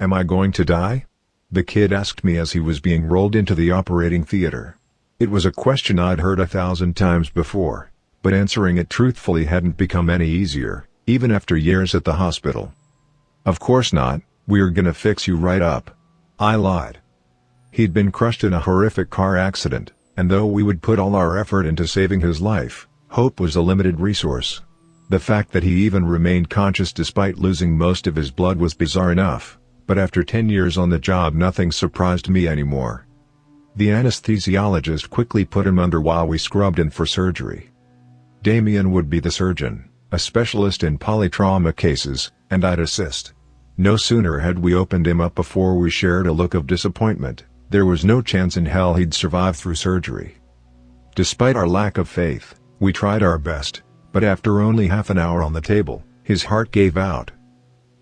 "Am I going to die?" the kid asked me as he was being rolled into the operating theater. It was a question I'd heard 1,000 times before, but answering it truthfully hadn't become any easier, even after years at the hospital. "Of course not, we're gonna fix you right up," I lied. He'd been crushed in a horrific car accident, and though we would put all our effort into saving his life, hope was a limited resource. The fact that he even remained conscious despite losing most of his blood was bizarre enough, but after 10 years on the job nothing surprised me anymore. The anesthesiologist quickly put him under while we scrubbed in for surgery. Damien would be the surgeon, a specialist in polytrauma cases, and I'd assist. No sooner had we opened him up before we shared a look of disappointment. There was no chance in hell he'd survive through surgery. Despite our lack of faith, we tried our best, but after only half an hour on the table, his heart gave out.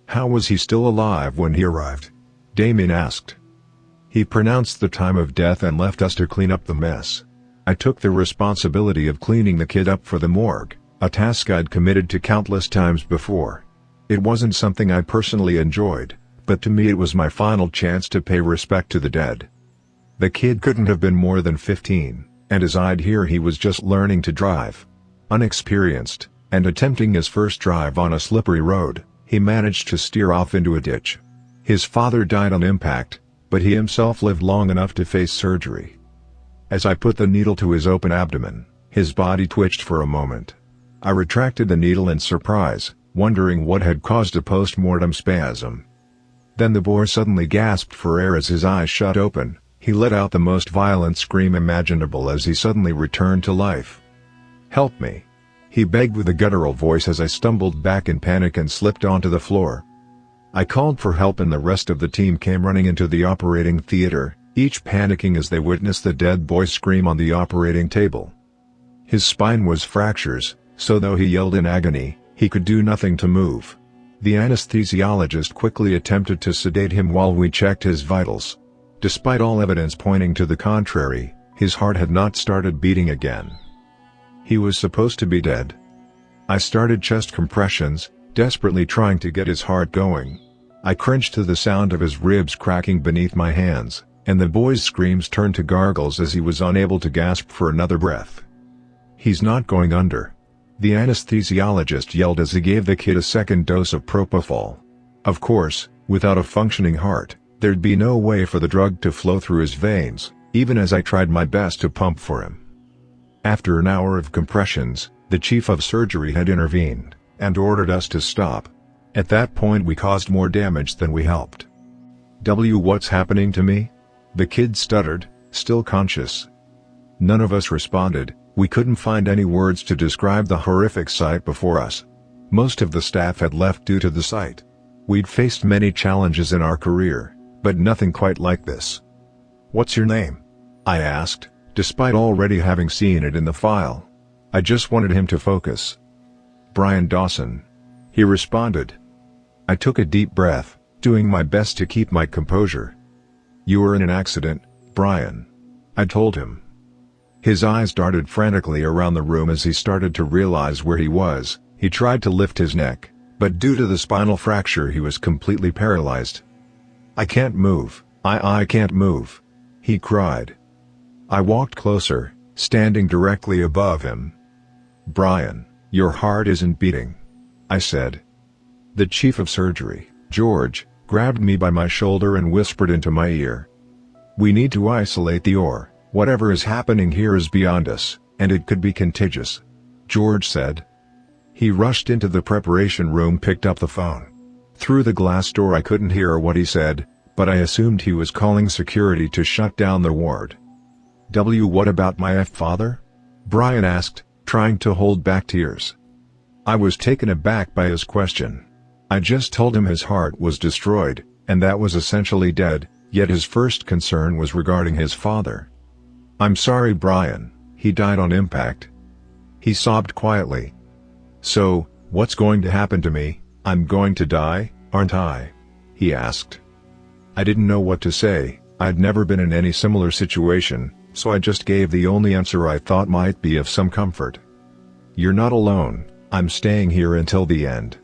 "How was he still alive when he arrived?" Damien asked. "He pronounced the time of death and left us to clean up the mess. I took the responsibility of cleaning the kid up for the morgue, a task I'd committed to countless times before. It wasn't something I personally enjoyed, but to me it was my final chance to pay respect to the dead." The kid couldn't have been more than 15, and as I'd hear he was just learning to drive. Unexperienced, and attempting his first drive on a slippery road, he managed to steer off into a ditch. His father died on impact, but he himself lived long enough to face surgery. As I put the needle to his open abdomen, his body twitched for a moment. I retracted the needle in surprise, wondering what had caused a post-mortem spasm. Then the boy suddenly gasped for air as his eyes shut open. He let out the most violent scream imaginable as he suddenly returned to life. "Help me!" he begged with a guttural voice as I stumbled back in panic and slipped onto the floor. I called for help and the rest of the team came running into the operating theater, each panicking as they witnessed the dead boy scream on the operating table. His spine was fractures, so though he yelled in agony, he could do nothing to move. The anesthesiologist quickly attempted to sedate him while we checked his vitals. Despite all evidence pointing to the contrary, his heart had not started beating again. He was supposed to be dead. I started chest compressions, desperately trying to get his heart going. I cringed to the sound of his ribs cracking beneath my hands, and the boy's screams turned to gargles as he was unable to gasp for another breath. "He's not going under," the anesthesiologist yelled as he gave the kid a second dose of propofol. Of course, without a functioning heart, there'd be no way for the drug to flow through his veins, even as I tried my best to pump for him. After an hour of compressions, the chief of surgery had intervened, and ordered us to stop. At that point we caused more damage than we helped. "What's happening to me?" the kid stuttered, still conscious. None of us responded. We couldn't find any words to describe the horrific sight before us. Most of the staff had left due to the sight. We'd faced many challenges in our career, but nothing quite like this. "What's your name?" I asked, despite already having seen it in the file. I just wanted him to focus. "Brian Dawson," he responded. I took a deep breath, doing my best to keep my composure. "You were in an accident, Brian," I told him. His eyes darted frantically around the room as he started to realize where he was. He tried to lift his neck, but due to the spinal fracture he was completely paralyzed. "I can't move, I can't move," he cried. I walked closer, standing directly above him. "Brian, your heart isn't beating," I said. The chief of surgery, George, grabbed me by my shoulder and whispered into my ear. "We need to isolate the ore. Whatever is happening here is beyond us, and it could be contagious," George said. He rushed into the preparation room, picked up the phone. Through the glass door I couldn't hear what he said, but I assumed he was calling security to shut down the ward. What about my father?" Brian asked, trying to hold back tears. I was taken aback by his question. I just told him his heart was destroyed, and that was essentially dead, yet his first concern was regarding his father. "I'm sorry, Brian, he died on impact." He sobbed quietly. "So, what's going to happen to me? I'm going to die, aren't I?" he asked. I didn't know what to say. I'd never been in any similar situation, so I just gave the only answer I thought might be of some comfort. "You're not alone, I'm staying here until the end."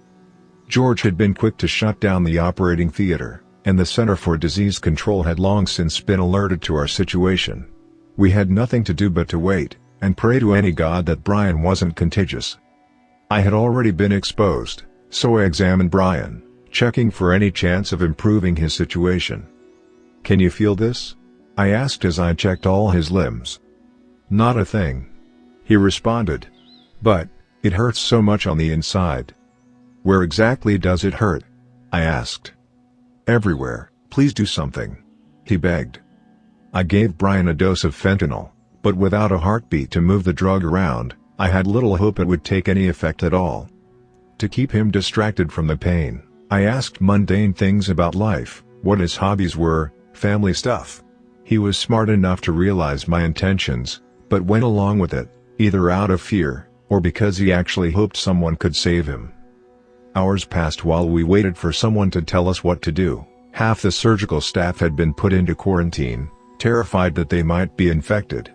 George had been quick to shut down the operating theater. and the Center for Disease Control had long since been alerted to our situation. We had nothing to do but to wait, and pray to any god that Brian wasn't contagious. I had already been exposed, so I examined Brian, checking for any chance of improving his situation. "Can you feel this?" I asked as I checked all his limbs. "Not a thing," he responded. "But, it hurts so much on the inside." "Where exactly does it hurt?" I asked. "Everywhere, please do something," he begged. I gave Brian a dose of fentanyl, but without a heartbeat to move the drug around, I had little hope it would take any effect at all. To keep him distracted from the pain, I asked mundane things about life, what his hobbies were, family stuff. He was smart enough to realize my intentions, but went along with it, either out of fear, or because he actually hoped someone could save him. Hours passed while we waited for someone to tell us what to do. Half the surgical staff had been put into quarantine, terrified that they might be infected.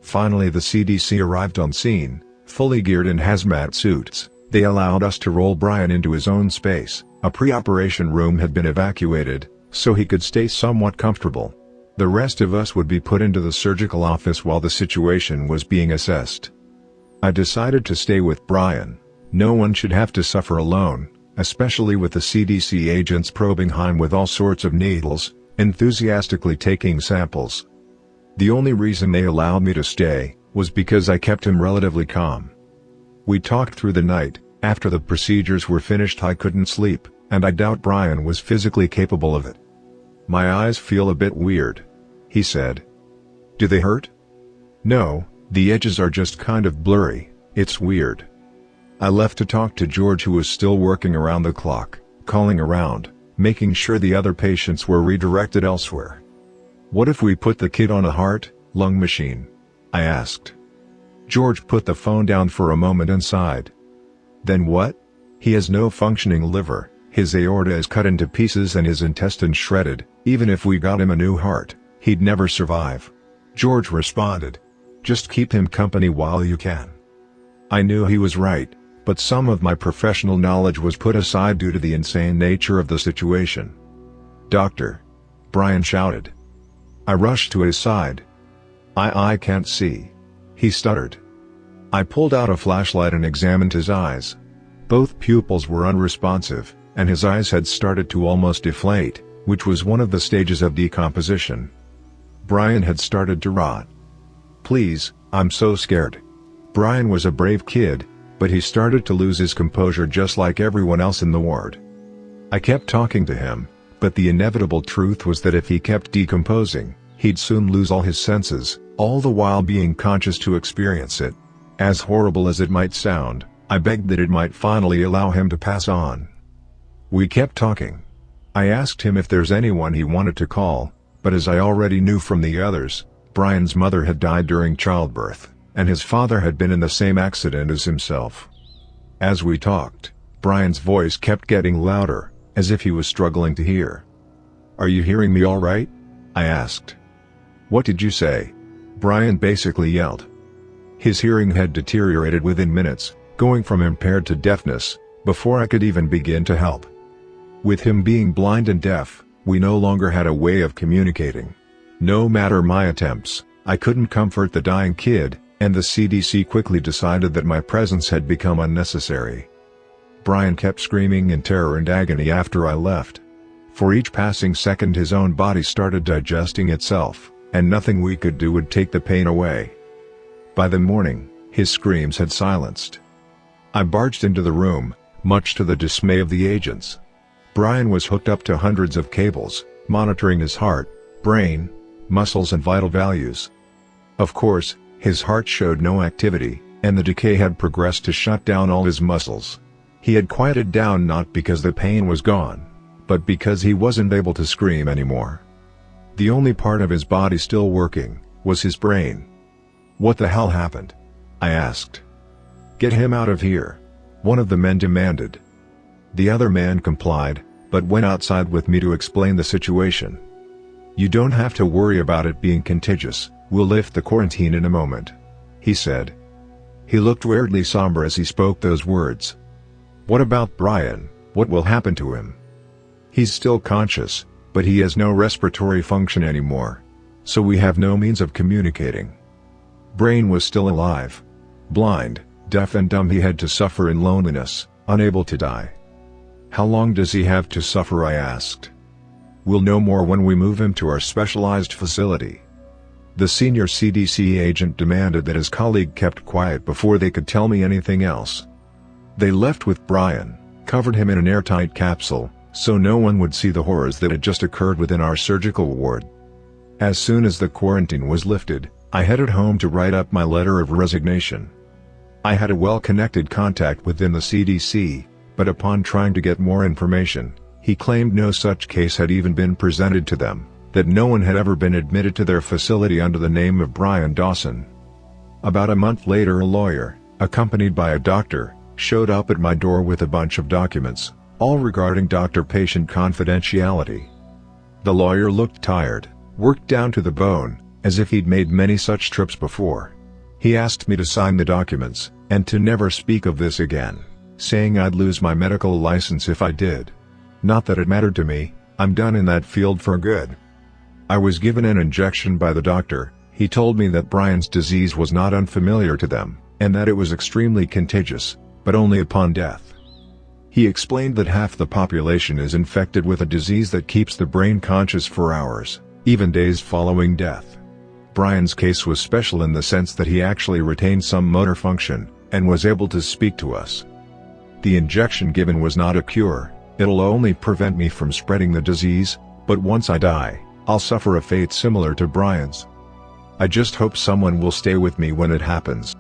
Finally the CDC arrived on scene, fully geared in hazmat suits. They allowed us to roll Brian into his own space. A pre-operation room had been evacuated, so he could stay somewhat comfortable. The rest of us would be put into the surgical office while the situation was being assessed. I decided to stay with Brian. No one should have to suffer alone, especially with the CDC agents probing him with all sorts of needles, enthusiastically taking samples. The only reason they allowed me to stay was because I kept him relatively calm. We talked through the night. After the procedures were finished I couldn't sleep, and I doubt Brian was physically capable of it. "My eyes feel a bit weird," he said. "Do they hurt?" "No, the edges are just kind of blurry, it's weird." I left to talk to George, who was still working around the clock, calling around, making sure the other patients were redirected elsewhere. "What if we put the kid on a heart-lung machine?" I asked. George put the phone down for a moment and sighed. "Then what? He has no functioning liver, his aorta is cut into pieces and his intestines shredded. Even if we got him a new heart, he'd never survive." George responded. "Just keep him company while you can." I knew he was right, but some of my professional knowledge was put aside due to the insane nature of the situation. "Doctor!" Brian shouted. I rushed to his side. I can't see," he stuttered. I pulled out a flashlight and examined his eyes. Both pupils were unresponsive, and his eyes had started to almost deflate, which was one of the stages of decomposition. Brian had started to rot. "Please, I'm so scared." Brian was a brave kid, but he started to lose his composure just like everyone else in the ward. I kept talking to him, but the inevitable truth was that if he kept decomposing, he'd soon lose all his senses, all the while being conscious to experience it. As horrible as it might sound, I begged that it might finally allow him to pass on. We kept talking. I asked him if there's anyone he wanted to call, but as I already knew from the others, Brian's mother had died during childbirth, and his father had been in the same accident as himself. As we talked, Brian's voice kept getting louder, as if he was struggling to hear. "Are you hearing me all right?" I asked. "What did you say?" Brian basically yelled. His hearing had deteriorated within minutes, going from impaired to deafness, before I could even begin to help. With him being blind and deaf, we no longer had a way of communicating. No matter my attempts, I couldn't comfort the dying kid, and the CDC quickly decided that my presence had become unnecessary. Brian kept screaming in terror and agony after I left. For each passing second his own body started digesting itself, and nothing we could do would take the pain away. By the morning, his screams had silenced. I barged into the room, much to the dismay of the agents. Brian was hooked up to hundreds of cables, monitoring his heart, brain, muscles and vital values. Of course, his heart showed no activity, and the decay had progressed to shut down all his muscles. He had quieted down not because the pain was gone, but because he wasn't able to scream anymore. The only part of his body still working was his brain. "What the hell happened?" I asked. "Get him out of here," one of the men demanded. The other man complied, but went outside with me to explain the situation. "You don't have to worry about it being contagious, we'll lift the quarantine in a moment," he said. He looked weirdly somber as he spoke those words. "What about Brian, what will happen to him?" He's still conscious, but he has no respiratory function anymore. So we have no means of communicating. Brain was still alive. Blind, deaf and dumb, he had to suffer in loneliness, unable to die. How long does he have to suffer, I asked. We'll know more when we move him to our specialized facility. The senior CDC agent demanded that his colleague kept quiet before they could tell me anything else. They left with Brian, covered him in an airtight capsule, so no one would see the horrors that had just occurred within our surgical ward. As soon as the quarantine was lifted, I headed home to write up my letter of resignation. I had a well-connected contact within the CDC, but upon trying to get more information, he claimed no such case had even been presented to them, that no one had ever been admitted to their facility under the name of Brian Dawson. About a month later, a lawyer, accompanied by a doctor, showed up at my door with a bunch of documents, all regarding doctor-patient confidentiality. The lawyer looked tired, worked down to the bone, as if he'd made many such trips before. He asked me to sign the documents, and to never speak of this again, saying I'd lose my medical license if I did. Not that it mattered to me, I'm done in that field for good. I was given an injection by the doctor. He told me that Brian's disease was not unfamiliar to them, and that it was extremely contagious, but only upon death. He explained that half the population is infected with a disease that keeps the brain conscious for hours, even days following death. Brian's case was special in the sense that he actually retained some motor function, and was able to speak to us. The injection given was not a cure, it'll only prevent me from spreading the disease, but once I die, I'll suffer a fate similar to Brian's. I just hope someone will stay with me when it happens.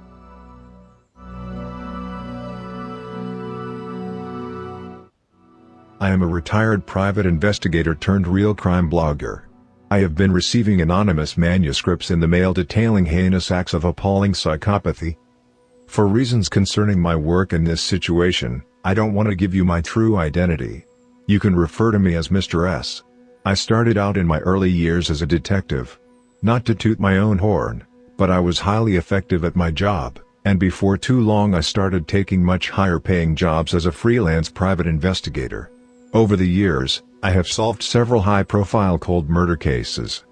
I am a retired private investigator turned real crime blogger. I have been receiving anonymous manuscripts in the mail detailing heinous acts of appalling psychopathy. For reasons concerning my work in this situation, I don't want to give you my true identity. You can refer to me as Mr. S. I started out in my early years as a detective. Not to toot my own horn, but I was highly effective at my job, and before too long I started taking much higher paying jobs as a freelance private investigator. Over the years, I have solved several high-profile cold murder cases.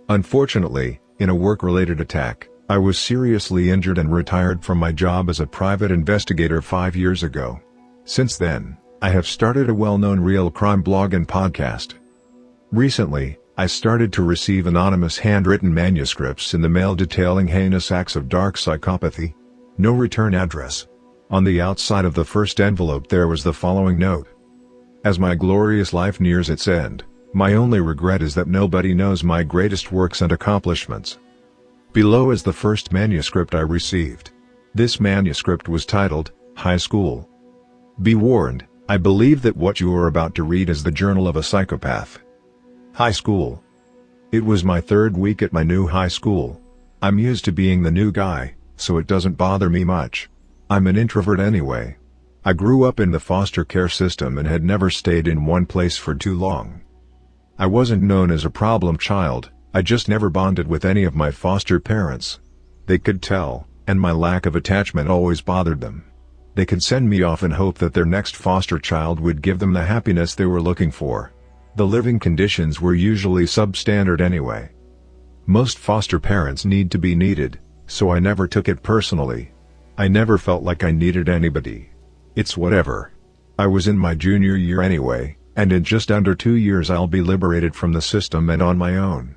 Unfortunately, in a work-related attack, I was seriously injured and retired from my job as a private investigator 5 years ago. Since then, I have started a well-known real crime blog and podcast. Recently, I started to receive anonymous handwritten manuscripts in the mail detailing heinous acts of dark psychopathy. No return address. On the outside of the first envelope there was the following note. As my glorious life nears its end, my only regret is that nobody knows my greatest works and accomplishments. Below is the first manuscript I received. This manuscript was titled, High School. Be warned, I believe that what you are about to read is the journal of a psychopath. High school. It was my third week at my new high school. I'm used to being the new guy, so it doesn't bother me much. I'm an introvert anyway. I grew up in the foster care system and had never stayed in one place for too long. I wasn't known as a problem child, I just never bonded with any of my foster parents. They could tell, and my lack of attachment always bothered them. They could send me off and hope that their next foster child would give them the happiness they were looking for. The living conditions were usually substandard anyway. Most foster parents need to be needed, so I never took it personally. I never felt like I needed anybody. It's whatever. I was in my junior year anyway, and in just under 2 years I'll be liberated from the system and on my own.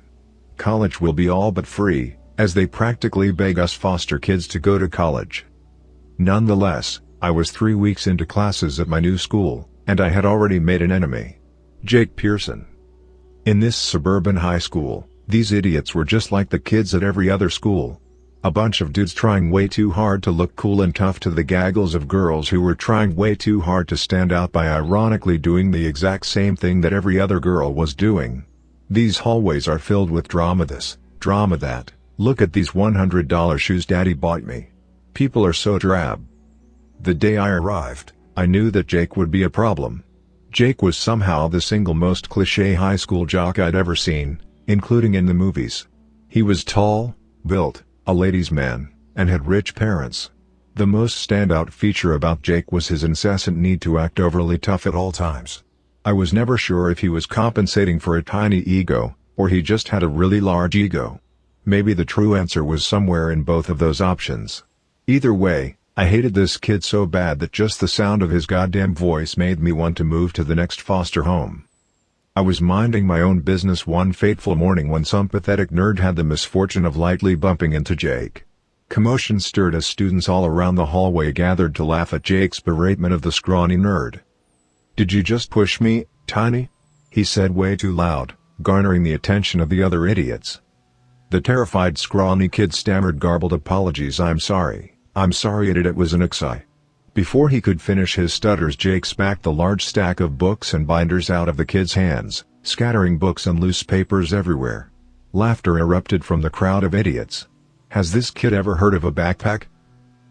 College will be all but free, as they practically beg us foster kids to go to college. Nonetheless, I was 3 weeks into classes at my new school, and I had already made an enemy. Jake Pearson. In this suburban high school, these idiots were just like the kids at every other school. A bunch of dudes trying way too hard to look cool and tough to the gaggles of girls who were trying way too hard to stand out by ironically doing the exact same thing that every other girl was doing. These hallways are filled with drama this, drama that, look at these $100 shoes daddy bought me. People are so drab. The day I arrived, I knew that Jake would be a problem. Jake was somehow the single most cliché high school jock I'd ever seen, including in the movies. He was tall, built, a ladies' man, and had rich parents. The most standout feature about Jake was his incessant need to act overly tough at all times. I was never sure if he was compensating for a tiny ego, or he just had a really large ego. Maybe the true answer was somewhere in both of those options. Either way, I hated this kid so bad that just the sound of his goddamn voice made me want to move to the next foster home. I was minding my own business one fateful morning when some pathetic nerd had the misfortune of lightly bumping into Jake. Commotion stirred as students all around the hallway gathered to laugh at Jake's beratement of the scrawny nerd. "Did you just push me, Tiny?" he said way too loud, garnering the attention of the other idiots. The terrified scrawny kid stammered garbled apologies. I'm sorry it was an acci." Before he could finish his stutters, Jake smacked the large stack of books and binders out of the kid's hands, scattering books and loose papers everywhere. Laughter erupted from the crowd of idiots. Has this kid ever heard of a backpack?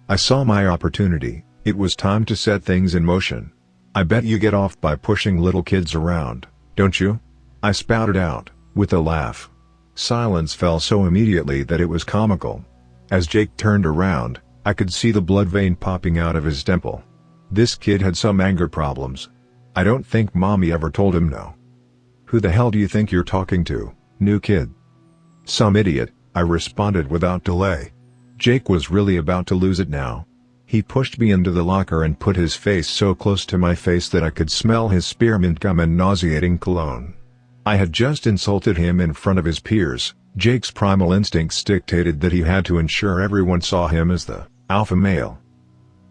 I saw my opportunity. It was time to set things in motion. "I bet you get off by pushing little kids around, don't you?" I spouted out, with a laugh. Silence fell so immediately that it was comical. As Jake turned around, I could see the blood vein popping out of his temple. This kid had some anger problems. I don't think mommy ever told him no. "Who the hell do you think you're talking to, new kid?" "Some idiot," I responded without delay. Jake was really about to lose it now. He pushed me into the locker and put his face so close to my face that I could smell his spearmint gum and nauseating cologne. I had just insulted him in front of his peers. Jake's primal instincts dictated that he had to ensure everyone saw him as the alpha male.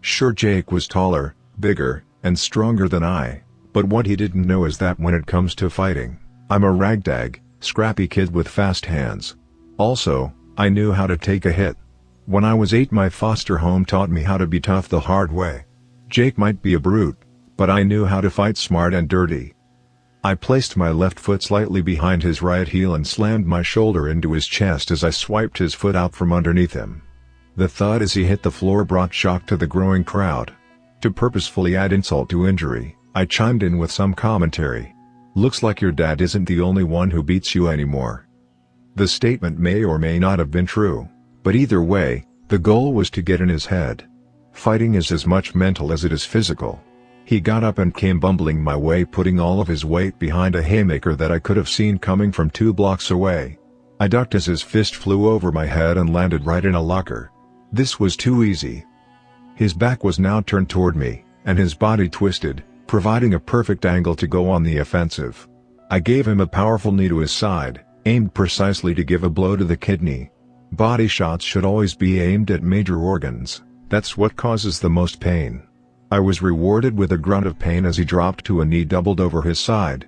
Sure, Jake was taller, bigger, and stronger than I, but what he didn't know is that when it comes to fighting, I'm a ragtag, scrappy kid with fast hands. Also, I knew how to take a hit. When I was 8, my foster home taught me how to be tough the hard way. Jake might be a brute, but I knew how to fight smart and dirty. I placed my left foot slightly behind his right heel and slammed my shoulder into his chest as I swiped his foot out from underneath him. The thud as he hit the floor brought shock to the growing crowd. To purposefully add insult to injury, I chimed in with some commentary. "Looks like your dad isn't the only one who beats you anymore." The statement may or may not have been true, but either way, the goal was to get in his head. Fighting is as much mental as it is physical. He got up and came bumbling my way, putting all of his weight behind a haymaker that I could have seen coming from 2 blocks away. I ducked as his fist flew over my head and landed right in a locker. This was too easy. His back was now turned toward me, and his body twisted, providing a perfect angle to go on the offensive. I gave him a powerful knee to his side, aimed precisely to give a blow to the kidney. Body shots should always be aimed at major organs. That's what causes the most pain. I was rewarded with a grunt of pain as he dropped to a knee, doubled over his side.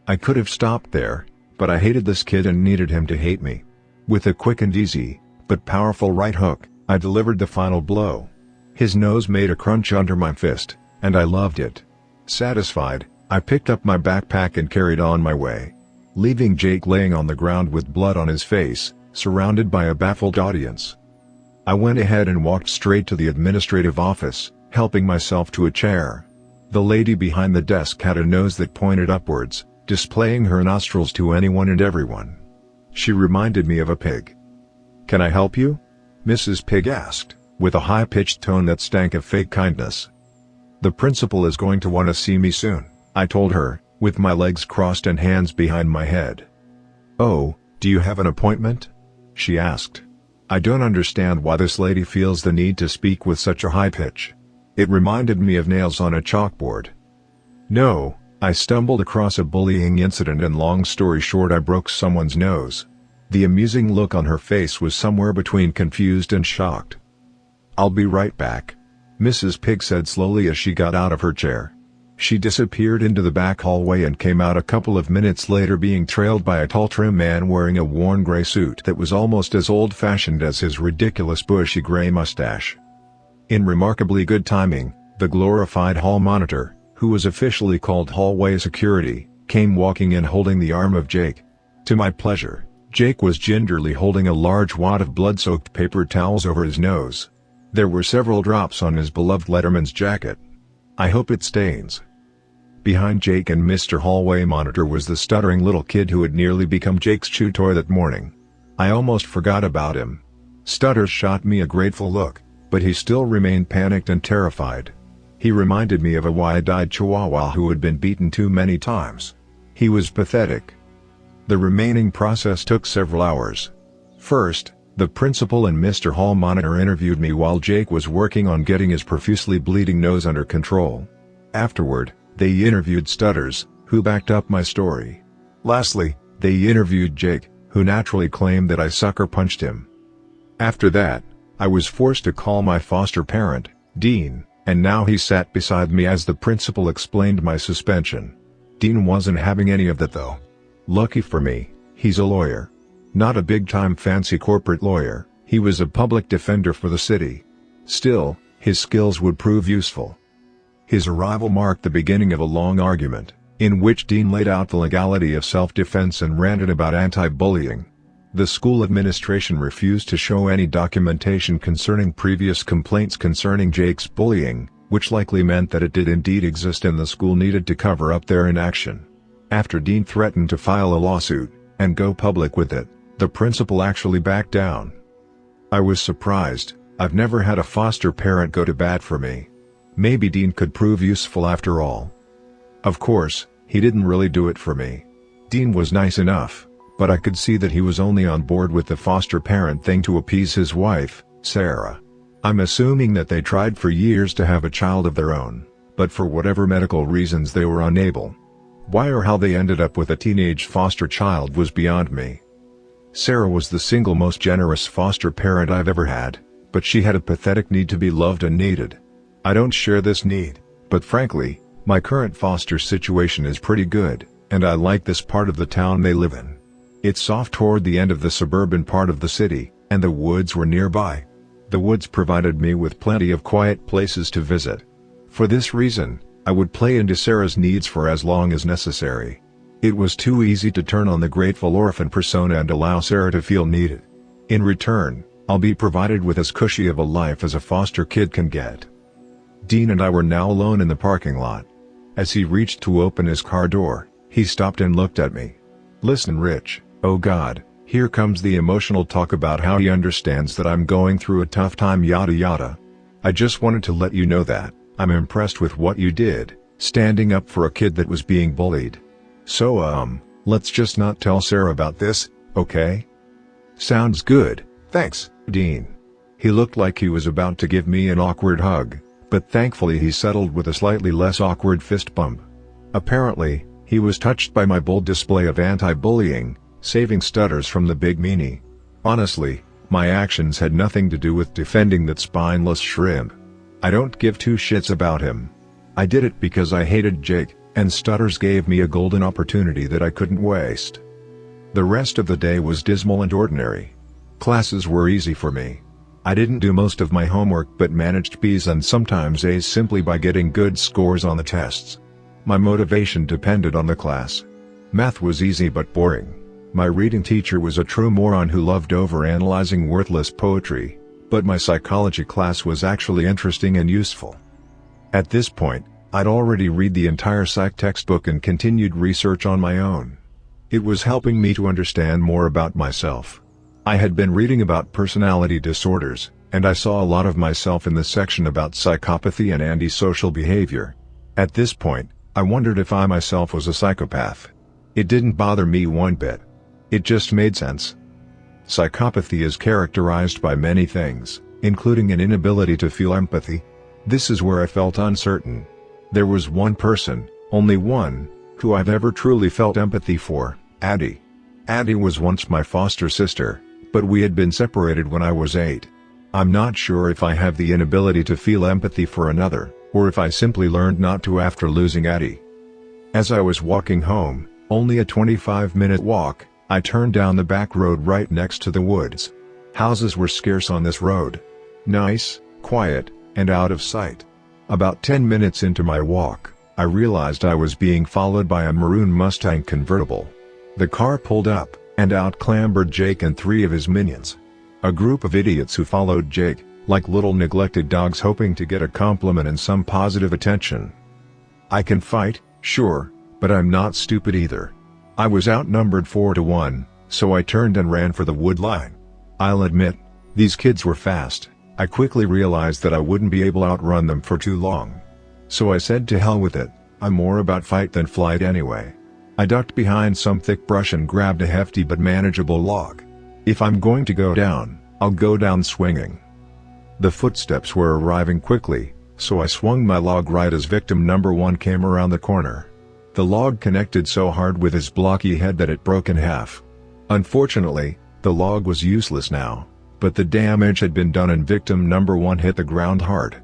I could have stopped there, but I hated this kid and needed him to hate me. With a quick and easy, but powerful right hook, I delivered the final blow. His nose made a crunch under my fist, and I loved it. Satisfied, I picked up my backpack and carried on my way, leaving Jake laying on the ground with blood on his face, surrounded by a baffled audience. I went ahead and walked straight to the administrative office, helping myself to a chair. The lady behind the desk had a nose that pointed upwards, displaying her nostrils to anyone and everyone. She reminded me of a pig. "Can I help you?" Mrs. Pig asked, with a high-pitched tone that stank of fake kindness. "The principal is going to want to see me soon," I told her, with my legs crossed and hands behind my head. "Oh, do you have an appointment?" she asked. I don't understand why this lady feels the need to speak with such a high pitch. It reminded me of nails on a chalkboard. "No, I stumbled across a bullying incident and long story short I broke someone's nose." The amusing look on her face was somewhere between confused and shocked. "I'll be right back," Mrs. Pig said slowly as she got out of her chair. She disappeared into the back hallway and came out a couple of minutes later, being trailed by a tall trim man wearing a worn gray suit that was almost as old-fashioned as his ridiculous bushy gray mustache. In remarkably good timing, the glorified hall monitor, who was officially called hallway security, came walking in holding the arm of Jake. To my pleasure, Jake was gingerly holding a large wad of blood-soaked paper towels over his nose. There were several drops on his beloved Letterman's jacket. "I hope it stains." Behind Jake and Mr. Hallway Monitor was the stuttering little kid who had nearly become Jake's chew toy that morning. I almost forgot about him. Stutters shot me a grateful look, but he still remained panicked and terrified. He reminded me of a wide-eyed chihuahua who had been beaten too many times. He was pathetic. The remaining process took several hours. First, the principal and Mr. Hall monitor interviewed me while Jake was working on getting his profusely bleeding nose under control. Afterward, they interviewed Stutters, who backed up my story. Lastly, they interviewed Jake, who naturally claimed that I sucker punched him. After that, I was forced to call my foster parent, Dean, and now he sat beside me as the principal explained my suspension. Dean wasn't having any of that though. Lucky for me, he's a lawyer. Not a big-time fancy corporate lawyer, he was a public defender for the city. Still, his skills would prove useful. His arrival marked the beginning of a long argument, in which Dean laid out the legality of self-defense and ranted about anti-bullying. The school administration refused to show any documentation concerning previous complaints concerning Jake's bullying, which likely meant that it did indeed exist and the school needed to cover up their inaction. After Dean threatened to file a lawsuit, and go public with it, the principal actually backed down. I was surprised. I've never had a foster parent go to bat for me. Maybe Dean could prove useful after all. Of course, he didn't really do it for me. Dean was nice enough, but I could see that he was only on board with the foster parent thing to appease his wife, Sarah. I'm assuming that they tried for years to have a child of their own, but for whatever medical reasons they were unable. Why or how they ended up with a teenage foster child was beyond me. Sarah was the single most generous foster parent I've ever had, but she had a pathetic need to be loved and needed. I don't share this need, but frankly, my current foster situation is pretty good, and I like this part of the town they live in. It's off toward the end of the suburban part of the city, and the woods were nearby. The woods provided me with plenty of quiet places to visit. For this reason, I would play into Sarah's needs for as long as necessary. It was too easy to turn on the grateful orphan persona and allow Sarah to feel needed. In return, I'll be provided with as cushy of a life as a foster kid can get. Dean and I were now alone in the parking lot. As he reached to open his car door, he stopped and looked at me. "Listen, Rich, oh God, here comes the emotional talk about how he understands that I'm going through a tough time yada yada. I just wanted to let you know that I'm impressed with what you did, standing up for a kid that was being bullied. So let's just not tell Sarah about this, okay?" "Sounds good, thanks, Dean." He looked like he was about to give me an awkward hug, but thankfully he settled with a slightly less awkward fist bump. Apparently, he was touched by my bold display of anti-bullying, saving Stutters from the big meanie. Honestly, my actions had nothing to do with defending that spineless shrimp. I don't give two shits about him. I did it because I hated Jake, and Stutters gave me a golden opportunity that I couldn't waste. The rest of the day was dismal and ordinary. Classes were easy for me. I didn't do most of my homework but managed B's and sometimes A's simply by getting good scores on the tests. My motivation depended on the class. Math was easy but boring. My reading teacher was a true moron who loved overanalyzing worthless poetry, but my psychology class was actually interesting and useful. At this point, I'd already read the entire psych textbook and continued research on my own. It was helping me to understand more about myself. I had been reading about personality disorders, and I saw a lot of myself in the section about psychopathy and antisocial behavior. At this point, I wondered if I myself was a psychopath. It didn't bother me one bit. It just made sense. Psychopathy is characterized by many things, including an inability to feel empathy. This is where I felt uncertain. There was one person, only one, who I've ever truly felt empathy for, Addie. Addie was once my foster sister, but we had been separated when I was 8. I'm not sure if I have the inability to feel empathy for another, or if I simply learned not to after losing Addie. As I was walking home, only a 25-minute walk, I turned down the back road right next to the woods. Houses were scarce on this road. Nice, quiet, and out of sight. About 10 minutes into my walk, I realized I was being followed by a maroon Mustang convertible. The car pulled up, and out clambered Jake and 3 of his minions. A group of idiots who followed Jake, like little neglected dogs hoping to get a compliment and some positive attention. I can fight, sure, but I'm not stupid either. I was outnumbered 4-1, so I turned and ran for the wood line. I'll admit, these kids were fast. I quickly realized that I wouldn't be able to outrun them for too long. So I said to hell with it, I'm more about fight than flight anyway. I ducked behind some thick brush and grabbed a hefty but manageable log. If I'm going to go down, I'll go down swinging. The footsteps were arriving quickly, so I swung my log right as victim number 1 came around the corner. The log connected so hard with his blocky head that it broke in half. Unfortunately, the log was useless now, but the damage had been done and victim number 1 hit the ground hard.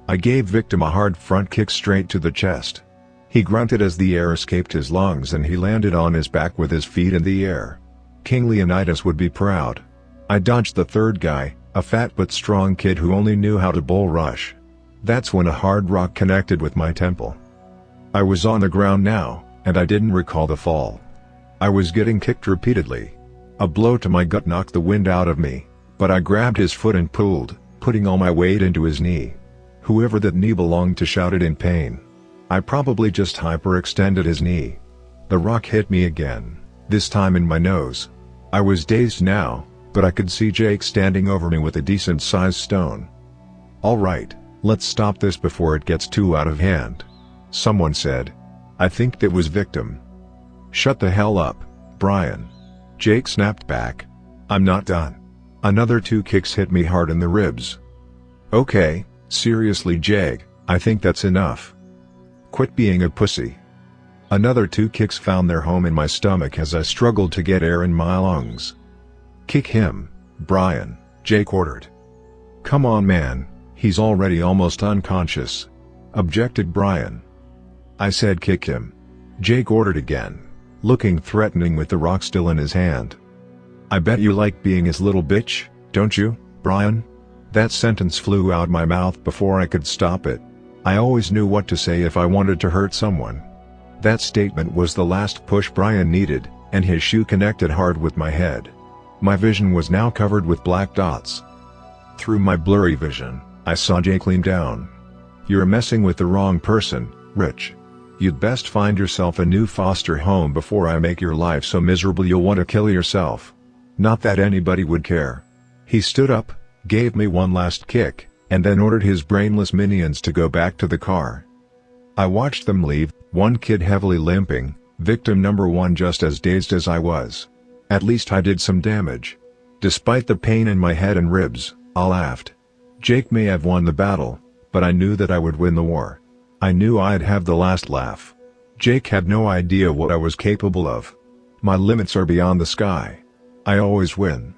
I gave victim a hard front kick straight to the chest. He grunted as the air escaped his lungs and he landed on his back with his feet in the air. King Leonidas would be proud. I dodged the third guy, a fat but strong kid who only knew how to bull rush. That's when a hard rock connected with my temple. I was on the ground now, and I didn't recall the fall. I was getting kicked repeatedly. A blow to my gut knocked the wind out of me, but I grabbed his foot and pulled, putting all my weight into his knee. Whoever that knee belonged to shouted in pain. I probably just hyperextended his knee. The rock hit me again, this time in my nose. I was dazed now, but I could see Jake standing over me with a decent-sized stone. "Alright, let's stop this before it gets too out of hand," someone said. I think that was victim. "Shut the hell up, Brian," Jake snapped back. "I'm not done." Another 2 kicks hit me hard in the ribs. "Okay, seriously Jake, I think that's enough. Quit being a pussy." Another 2 kicks found their home in my stomach as I struggled to get air in my lungs. "Kick him, Brian," Jake ordered. "Come on man, he's already almost unconscious," objected Brian. I said kick him. Jake ordered again, looking threatening with the rock still in his hand. "I bet you like being his little bitch, don't you, Brian?" That sentence flew out my mouth before I could stop it. I always knew what to say if I wanted to hurt someone. That statement was the last push Brian needed, and his shoe connected hard with my head. My vision was now covered with black dots. Through my blurry vision, I saw Jake lean down. "You're messing with the wrong person, Rich. You'd best find yourself a new foster home before I make your life so miserable you'll want to kill yourself." Not that anybody would care. He stood up, gave me one last kick, and then ordered his brainless minions to go back to the car. I watched them leave, one kid heavily limping, victim number 1 just as dazed as I was. At least I did some damage. Despite the pain in my head and ribs, I laughed. Jake may have won the battle, but I knew that I would win the war. I knew I'd have the last laugh. Jake had no idea what I was capable of. My limits are beyond the sky. I always win.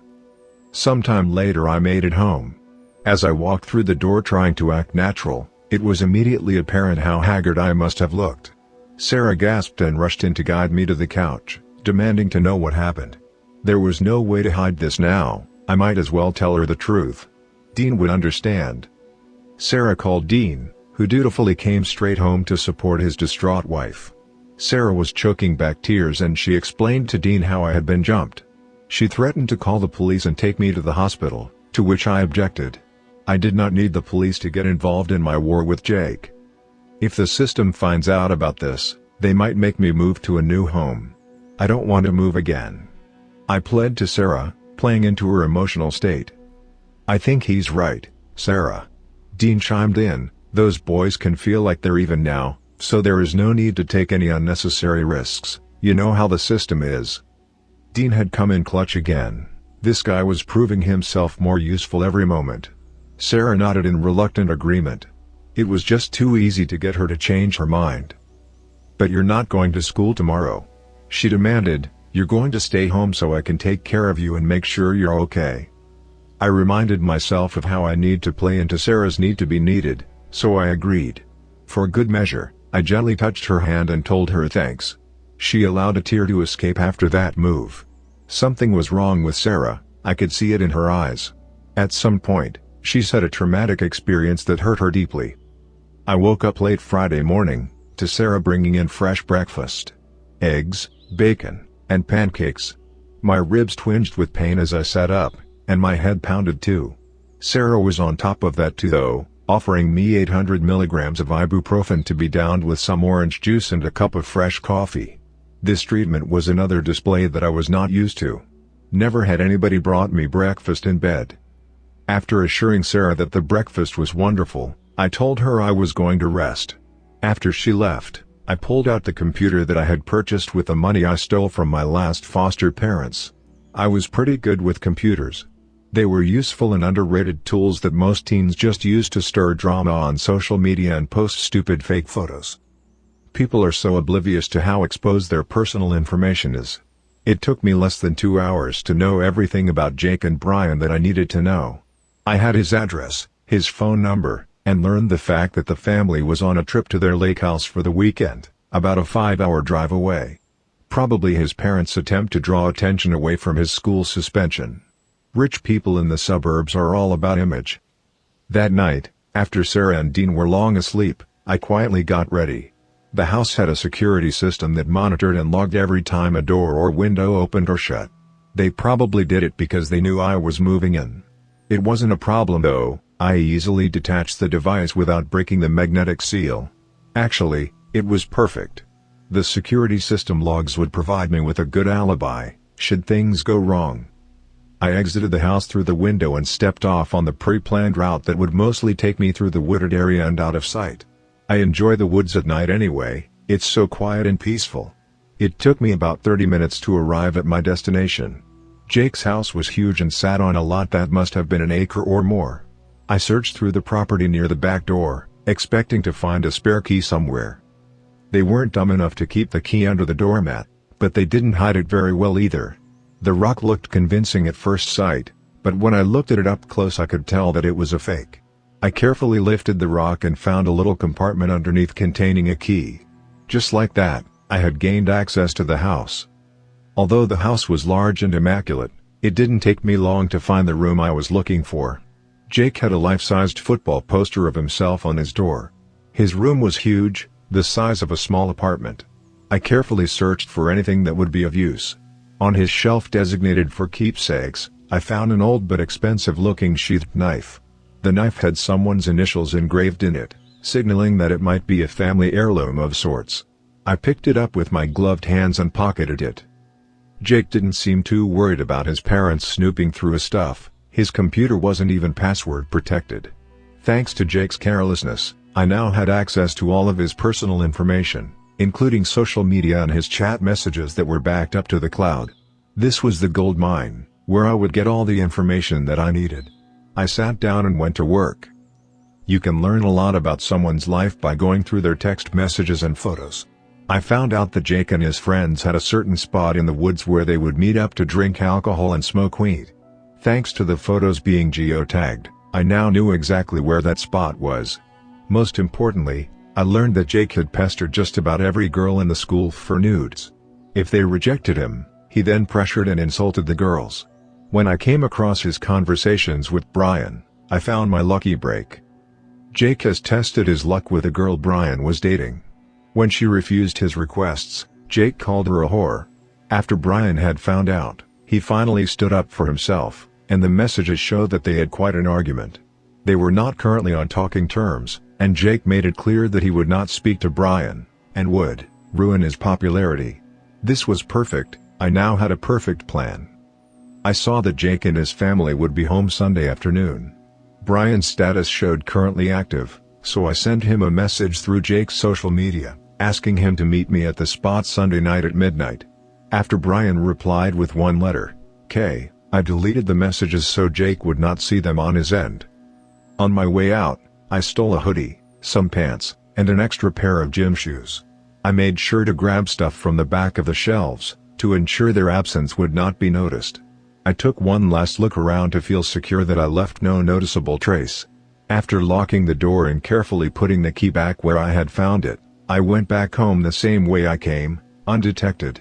Sometime later I made it home. As I walked through the door trying to act natural, it was immediately apparent how haggard I must have looked. Sarah gasped and rushed in to guide me to the couch, demanding to know what happened. There was no way to hide this now, I might as well tell her the truth. Dean would understand. Sarah called Dean, who dutifully came straight home to support his distraught wife. Sarah was choking back tears and she explained to Dean how I had been jumped. She threatened to call the police and take me to the hospital, to which I objected. I did not need the police to get involved in my war with Jake. If the system finds out about this, they might make me move to a new home. I don't want to move again. I pled to Sarah, playing into her emotional state. "I think he's right, Sarah." Dean chimed in, "Those boys can feel like they're even now, so there is no need to take any unnecessary risks, you know how the system is." Dean had come in clutch again. This guy was proving himself more useful every moment. Sarah nodded in reluctant agreement. It was just too easy to get her to change her mind. "But you're not going to school tomorrow," she demanded. "You're going to stay home so I can take care of you and make sure you're okay." I reminded myself of how I need to play into Sarah's need to be needed, so I agreed. For good measure, I gently touched her hand and told her thanks. She allowed a tear to escape after that move. Something was wrong with Sarah, I could see it in her eyes. At some point, she's had a traumatic experience that hurt her deeply. I woke up late Friday morning, to Sarah bringing in fresh breakfast. Eggs, bacon, and pancakes. My ribs twinged with pain as I sat up, and my head pounded too. Sarah was on top of that too though, offering me 800 milligrams of ibuprofen to be downed with some orange juice and a cup of fresh coffee. This treatment was another display that I was not used to. Never had anybody brought me breakfast in bed. After assuring Sarah that the breakfast was wonderful, I told her I was going to rest. After she left, I pulled out the computer that I had purchased with the money I stole from my last foster parents. I was pretty good with computers. They were useful and underrated tools that most teens just use to stir drama on social media and post stupid fake photos. People are so oblivious to how exposed their personal information is. It took me less than 2 hours to know everything about Jake and Brian that I needed to know. I had his address, his phone number, and learned the fact that the family was on a trip to their lake house for the weekend, about a 5-hour drive away. Probably his parents' attempt to draw attention away from his school suspension. Rich people in the suburbs are all about image. That night, after Sarah and Dean were long asleep, I quietly got ready. The house had a security system that monitored and logged every time a door or window opened or shut. They probably did it because they knew I was moving in. It wasn't a problem though. I easily detached the device without breaking the magnetic seal. Actually, it was perfect. The security system logs would provide me with a good alibi, should things go wrong. I exited the house through the window and stepped off on the pre-planned route that would mostly take me through the wooded area and out of sight. I enjoy the woods at night anyway, it's so quiet and peaceful. It took me about 30 minutes to arrive at my destination. Jake's house was huge and sat on a lot that must have been an acre or more. I searched through the property near the back door, expecting to find a spare key somewhere. They weren't dumb enough to keep the key under the doormat, but they didn't hide it very well either. The rock looked convincing at first sight, but when I looked at it up close I could tell that it was a fake. I carefully lifted the rock and found a little compartment underneath containing a key. Just like that, I had gained access to the house. Although the house was large and immaculate, it didn't take me long to find the room I was looking for. Jake had a life-sized football poster of himself on his door. His room was huge, the size of a small apartment. I carefully searched for anything that would be of use. On his shelf designated for keepsakes, I found an old but expensive-looking sheathed knife. The knife had someone's initials engraved in it, signaling that it might be a family heirloom of sorts. I picked it up with my gloved hands and pocketed it. Jake didn't seem too worried about his parents snooping through his stuff. His computer wasn't even password protected. Thanks to Jake's carelessness, I now had access to all of his personal information, including social media and his chat messages that were backed up to the cloud. This was the gold mine, where I would get all the information that I needed. I sat down and went to work. You can learn a lot about someone's life by going through their text messages and photos. I found out that Jake and his friends had a certain spot in the woods where they would meet up to drink alcohol and smoke weed. Thanks to the photos being geotagged, I now knew exactly where that spot was. Most importantly, I learned that Jake had pestered just about every girl in the school for nudes. If they rejected him, he then pressured and insulted the girls. When I came across his conversations with Brian, I found my lucky break. Jake has tested his luck with a girl Brian was dating. When she refused his requests, Jake called her a whore. After Brian had found out, he finally stood up for himself, and the messages showed that they had quite an argument. They were not currently on talking terms, and Jake made it clear that he would not speak to Brian, and would ruin his popularity. This was perfect. I now had a perfect plan. I saw that Jake and his family would be home Sunday afternoon. Brian's status showed currently active, so I sent him a message through Jake's social media, asking him to meet me at the spot Sunday night at midnight. After Brian replied with one letter, K, I deleted the messages so Jake would not see them on his end. On my way out, I stole a hoodie, some pants, and an extra pair of gym shoes. I made sure to grab stuff from the back of the shelves, to ensure their absence would not be noticed. I took one last look around to feel secure that I left no noticeable trace. After locking the door and carefully putting the key back where I had found it, I went back home the same way I came, undetected.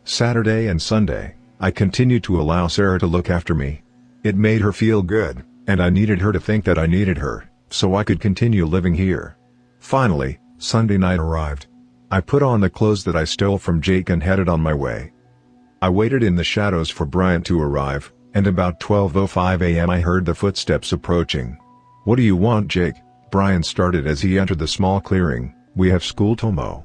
Saturday and Sunday, I continued to allow Sarah to look after me. It made her feel good, and I needed her to think that I needed her, so I could continue living here. Finally, Sunday night arrived. I put on the clothes that I stole from Jake and headed on my way. I waited in the shadows for Brian to arrive, and about 12:05 a.m. I heard the footsteps approaching. What do you want, Jake? Brian started as he entered the small clearing. We have school tomorrow.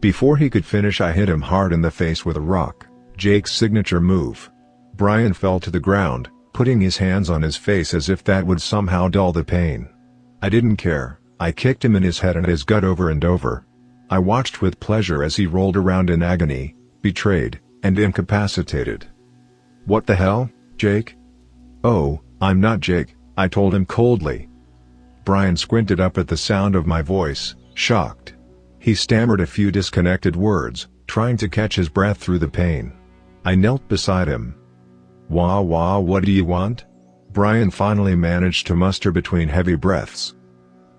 Before he could finish, I hit him hard in the face with a rock, Jake's signature move. Brian fell to the ground, putting his hands on his face as if that would somehow dull the pain. I didn't care. I kicked him in his head and his gut over and over. I watched with pleasure as he rolled around in agony, betrayed, and incapacitated. "What the hell, Jake?" "Oh, I'm not Jake," I told him coldly. Brian squinted up at the sound of my voice, shocked. He stammered a few disconnected words, trying to catch his breath through the pain. I knelt beside him. "Wah wah, what do you want?" Brian finally managed to muster between heavy breaths.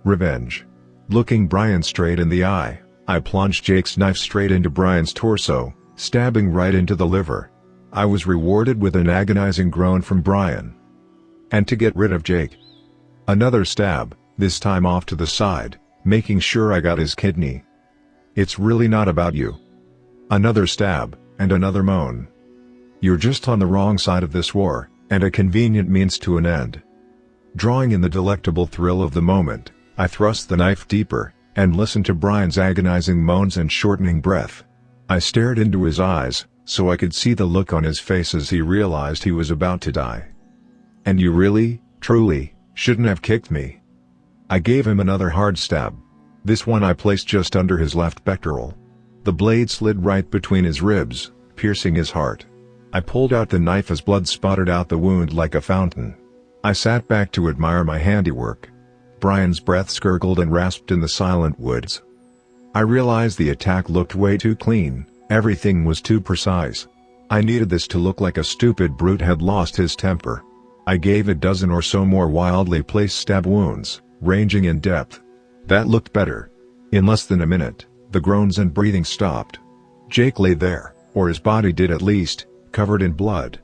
"Revenge." Looking Brian straight in the eye, I plunged Jake's knife straight into Brian's torso, stabbing right into the liver. I was rewarded with an agonizing groan from Brian. And to get rid of Jake. Another stab, this time off to the side, making sure I got his kidney. "It's really not about you." Another stab, and another moan. "You're just on the wrong side of this war, and a convenient means to an end." Drawing in the delectable thrill of the moment, I thrust the knife deeper, and listened to Brian's agonizing moans and shortening breath. I stared into his eyes, so I could see the look on his face as he realized he was about to die. "And you really, truly, shouldn't have kicked me." I gave him another hard stab. This one I placed just under his left pectoral. The blade slid right between his ribs, piercing his heart. I pulled out the knife as blood spotted out the wound like a fountain. I sat back to admire my handiwork. Brian's breath gurgled and rasped in the silent woods. I realized the attack looked way too clean, everything was too precise. I needed this to look like a stupid brute had lost his temper. I gave a dozen or so more wildly placed stab wounds, ranging in depth. That looked better. In less than a minute, the groans and breathing stopped. Jake lay there, or his body did at least, covered in blood.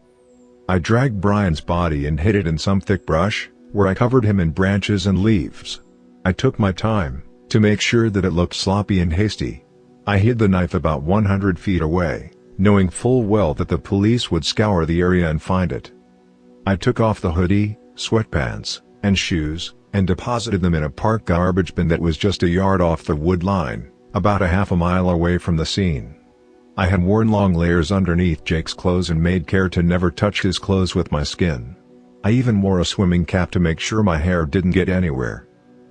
I dragged Brian's body and hid it in some thick brush, where I covered him in branches and leaves. I took my time, to make sure that it looked sloppy and hasty. I hid the knife about 100 feet away, knowing full well that the police would scour the area and find it. I took off the hoodie, sweatpants, and shoes, and deposited them in a park garbage bin that was just a yard off the wood line, about a half a mile away from the scene. I had worn long layers underneath Jake's clothes and made care to never touch his clothes with my skin. I even wore a swimming cap to make sure my hair didn't get anywhere.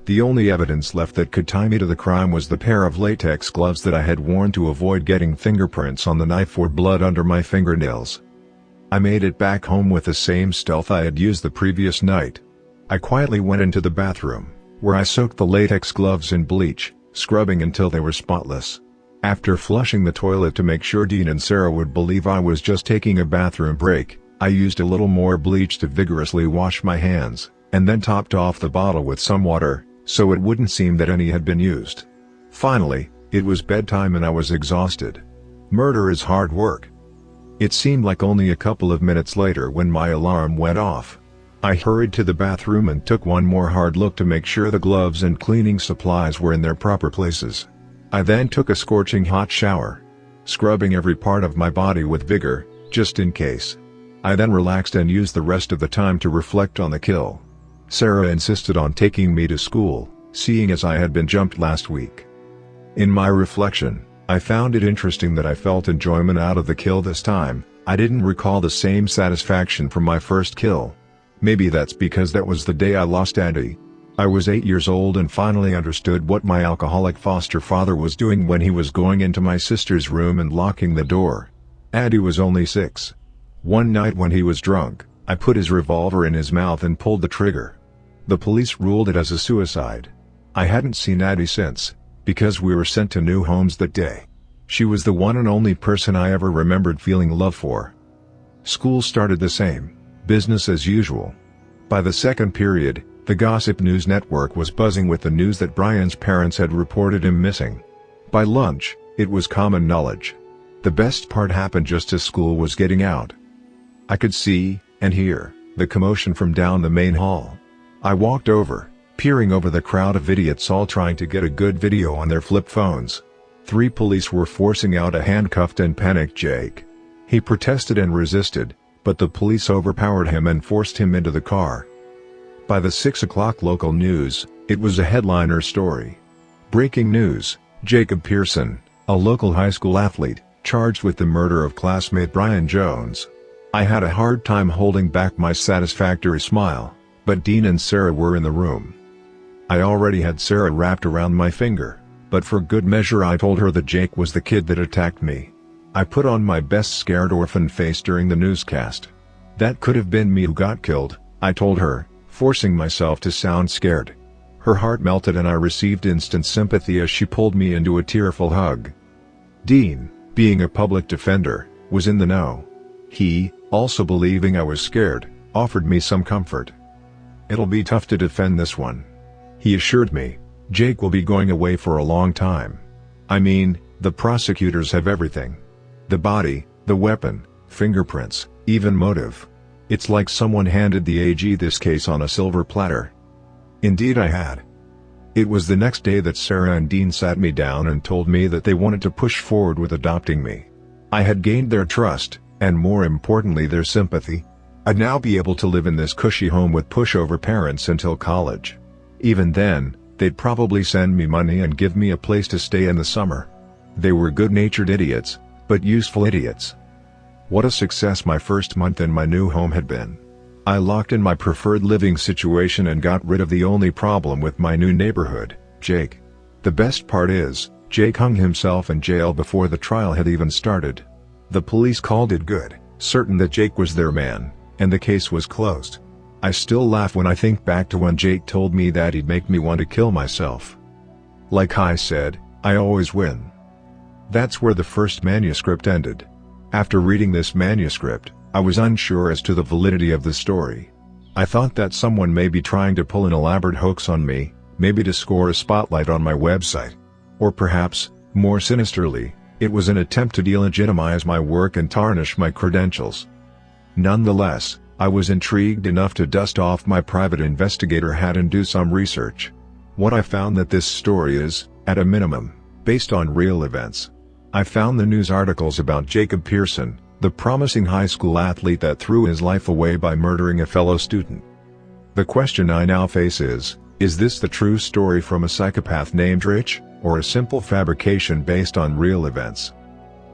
The only evidence left that could tie me to the crime was the pair of latex gloves that I had worn to avoid getting fingerprints on the knife or blood under my fingernails. I made it back home with the same stealth I had used the previous night. I quietly went into the bathroom, where I soaked the latex gloves in bleach, scrubbing until they were spotless. After flushing the toilet to make sure Dean and Sarah would believe I was just taking a bathroom break, I used a little more bleach to vigorously wash my hands, and then topped off the bottle with some water, so it wouldn't seem that any had been used. Finally, it was bedtime and I was exhausted. Murder is hard work. It seemed like only a couple of minutes later when my alarm went off. I hurried to the bathroom and took one more hard look to make sure the gloves and cleaning supplies were in their proper places. I then took a scorching hot shower, scrubbing every part of my body with vigor, just in case. I then relaxed and used the rest of the time to reflect on the kill. Sarah insisted on taking me to school, seeing as I had been jumped last week. In my reflection, I found it interesting that I felt enjoyment out of the kill this time. I didn't recall the same satisfaction from my first kill. Maybe that's because that was the day I lost Andy. I was 8 years old and finally understood what my alcoholic foster father was doing when he was going into my sister's room and locking the door. Andy was only 6. One night when he was drunk, I put his revolver in his mouth and pulled the trigger. The police ruled it as a suicide. I hadn't seen Addie since, because we were sent to new homes that day. She was the one and only person I ever remembered feeling love for. School started the same, business as usual. By the second period, the Gossip News Network was buzzing with the news that Brian's parents had reported him missing. By lunch, it was common knowledge. The best part happened just as school was getting out. I could see, and hear, the commotion from down the main hall. I walked over, peering over the crowd of idiots all trying to get a good video on their flip phones. 3 police were forcing out a handcuffed and panicked Jake. He protested and resisted, but the police overpowered him and forced him into the car. By the 6 o'clock local news, it was a headliner story. Breaking news: Jacob Pearson, a local high school athlete, charged with the murder of classmate Brian Jones. I had a hard time holding back my satisfactory smile, but Dean and Sarah were in the room. I already had Sarah wrapped around my finger, but for good measure I told her that Jake was the kid that attacked me. I put on my best scared orphan face during the newscast. That could have been me who got killed, I told her, forcing myself to sound scared. Her heart melted and I received instant sympathy as she pulled me into a tearful hug. Dean, being a public defender, was in the know. He, also believing I was scared, offered me some comfort. "It'll be tough to defend this one," he assured me. "Jake will be going away for a long time. I mean, the prosecutors have everything. The body, the weapon, fingerprints, even motive. It's like someone handed the AG this case on a silver platter." Indeed I had. It was the next day that Sarah and Dean sat me down and told me that they wanted to push forward with adopting me. I had gained their trust, and more importantly their sympathy. I'd now be able to live in this cushy home with pushover parents until college. Even then, they'd probably send me money and give me a place to stay in the summer. They were good-natured idiots, but useful idiots. What a success my first month in my new home had been. I locked in my preferred living situation and got rid of the only problem with my new neighborhood, Jake. The best part is, Jake hung himself in jail before the trial had even started. The police called it good, certain that Jake was their man, and the case was closed. I still laugh when I think back to when Jake told me that he'd make me want to kill myself. Like I said, I always win. That's where the first manuscript ended. After reading this manuscript, I was unsure as to the validity of the story. I thought that someone may be trying to pull an elaborate hoax on me, maybe to score a spotlight on my website. Or perhaps, more sinisterly, it was an attempt to delegitimize my work and tarnish my credentials. Nonetheless, I was intrigued enough to dust off my private investigator hat and do some research. What I found that this story is, at a minimum, based on real events. I found the news articles about Jacob Pearson, the promising high school athlete that threw his life away by murdering a fellow student. The question I now face is this the true story from a psychopath named Rich, or a simple fabrication based on real events?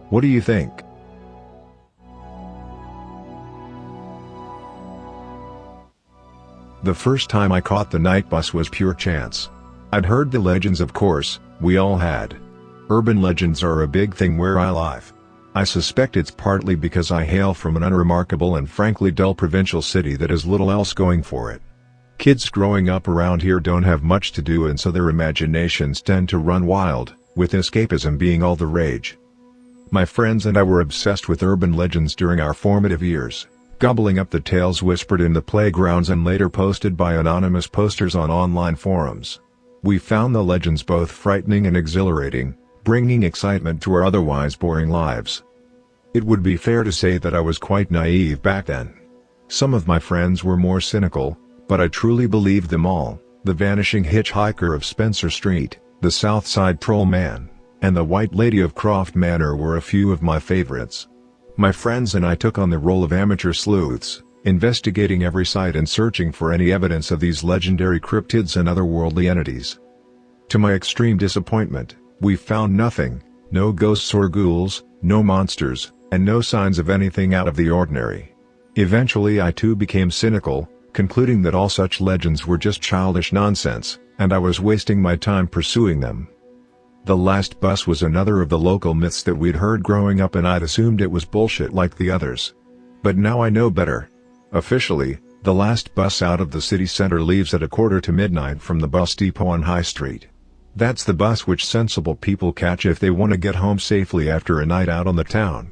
What do you think? The first time I caught the night bus was pure chance. I'd heard the legends, of course, we all had. Urban legends are a big thing where I live. I suspect it's partly because I hail from an unremarkable and frankly dull provincial city that has little else going for it. Kids growing up around here don't have much to do, and so their imaginations tend to run wild, with escapism being all the rage. My friends and I were obsessed with urban legends during our formative years, gobbling up the tales whispered in the playgrounds and later posted by anonymous posters on online forums. We found the legends both frightening and exhilarating, bringing excitement to our otherwise boring lives. It would be fair to say that I was quite naive back then. Some of my friends were more cynical, but I truly believed them all. The Vanishing Hitchhiker of Spencer Street, the South Side Troll Man, and the White Lady of Croft Manor were a few of my favorites. My friends and I took on the role of amateur sleuths, investigating every site and searching for any evidence of these legendary cryptids and otherworldly entities. To my extreme disappointment, we found nothing, no ghosts or ghouls, no monsters, and no signs of anything out of the ordinary. Eventually I too became cynical, concluding that all such legends were just childish nonsense, and I was wasting my time pursuing them. The last bus was another of the local myths that we'd heard growing up, and I'd assumed it was bullshit like the others. But now I know better. Officially, the last bus out of the city center leaves at midnight from the bus depot on High Street. That's the bus which sensible people catch if they want to get home safely after a night out on the town.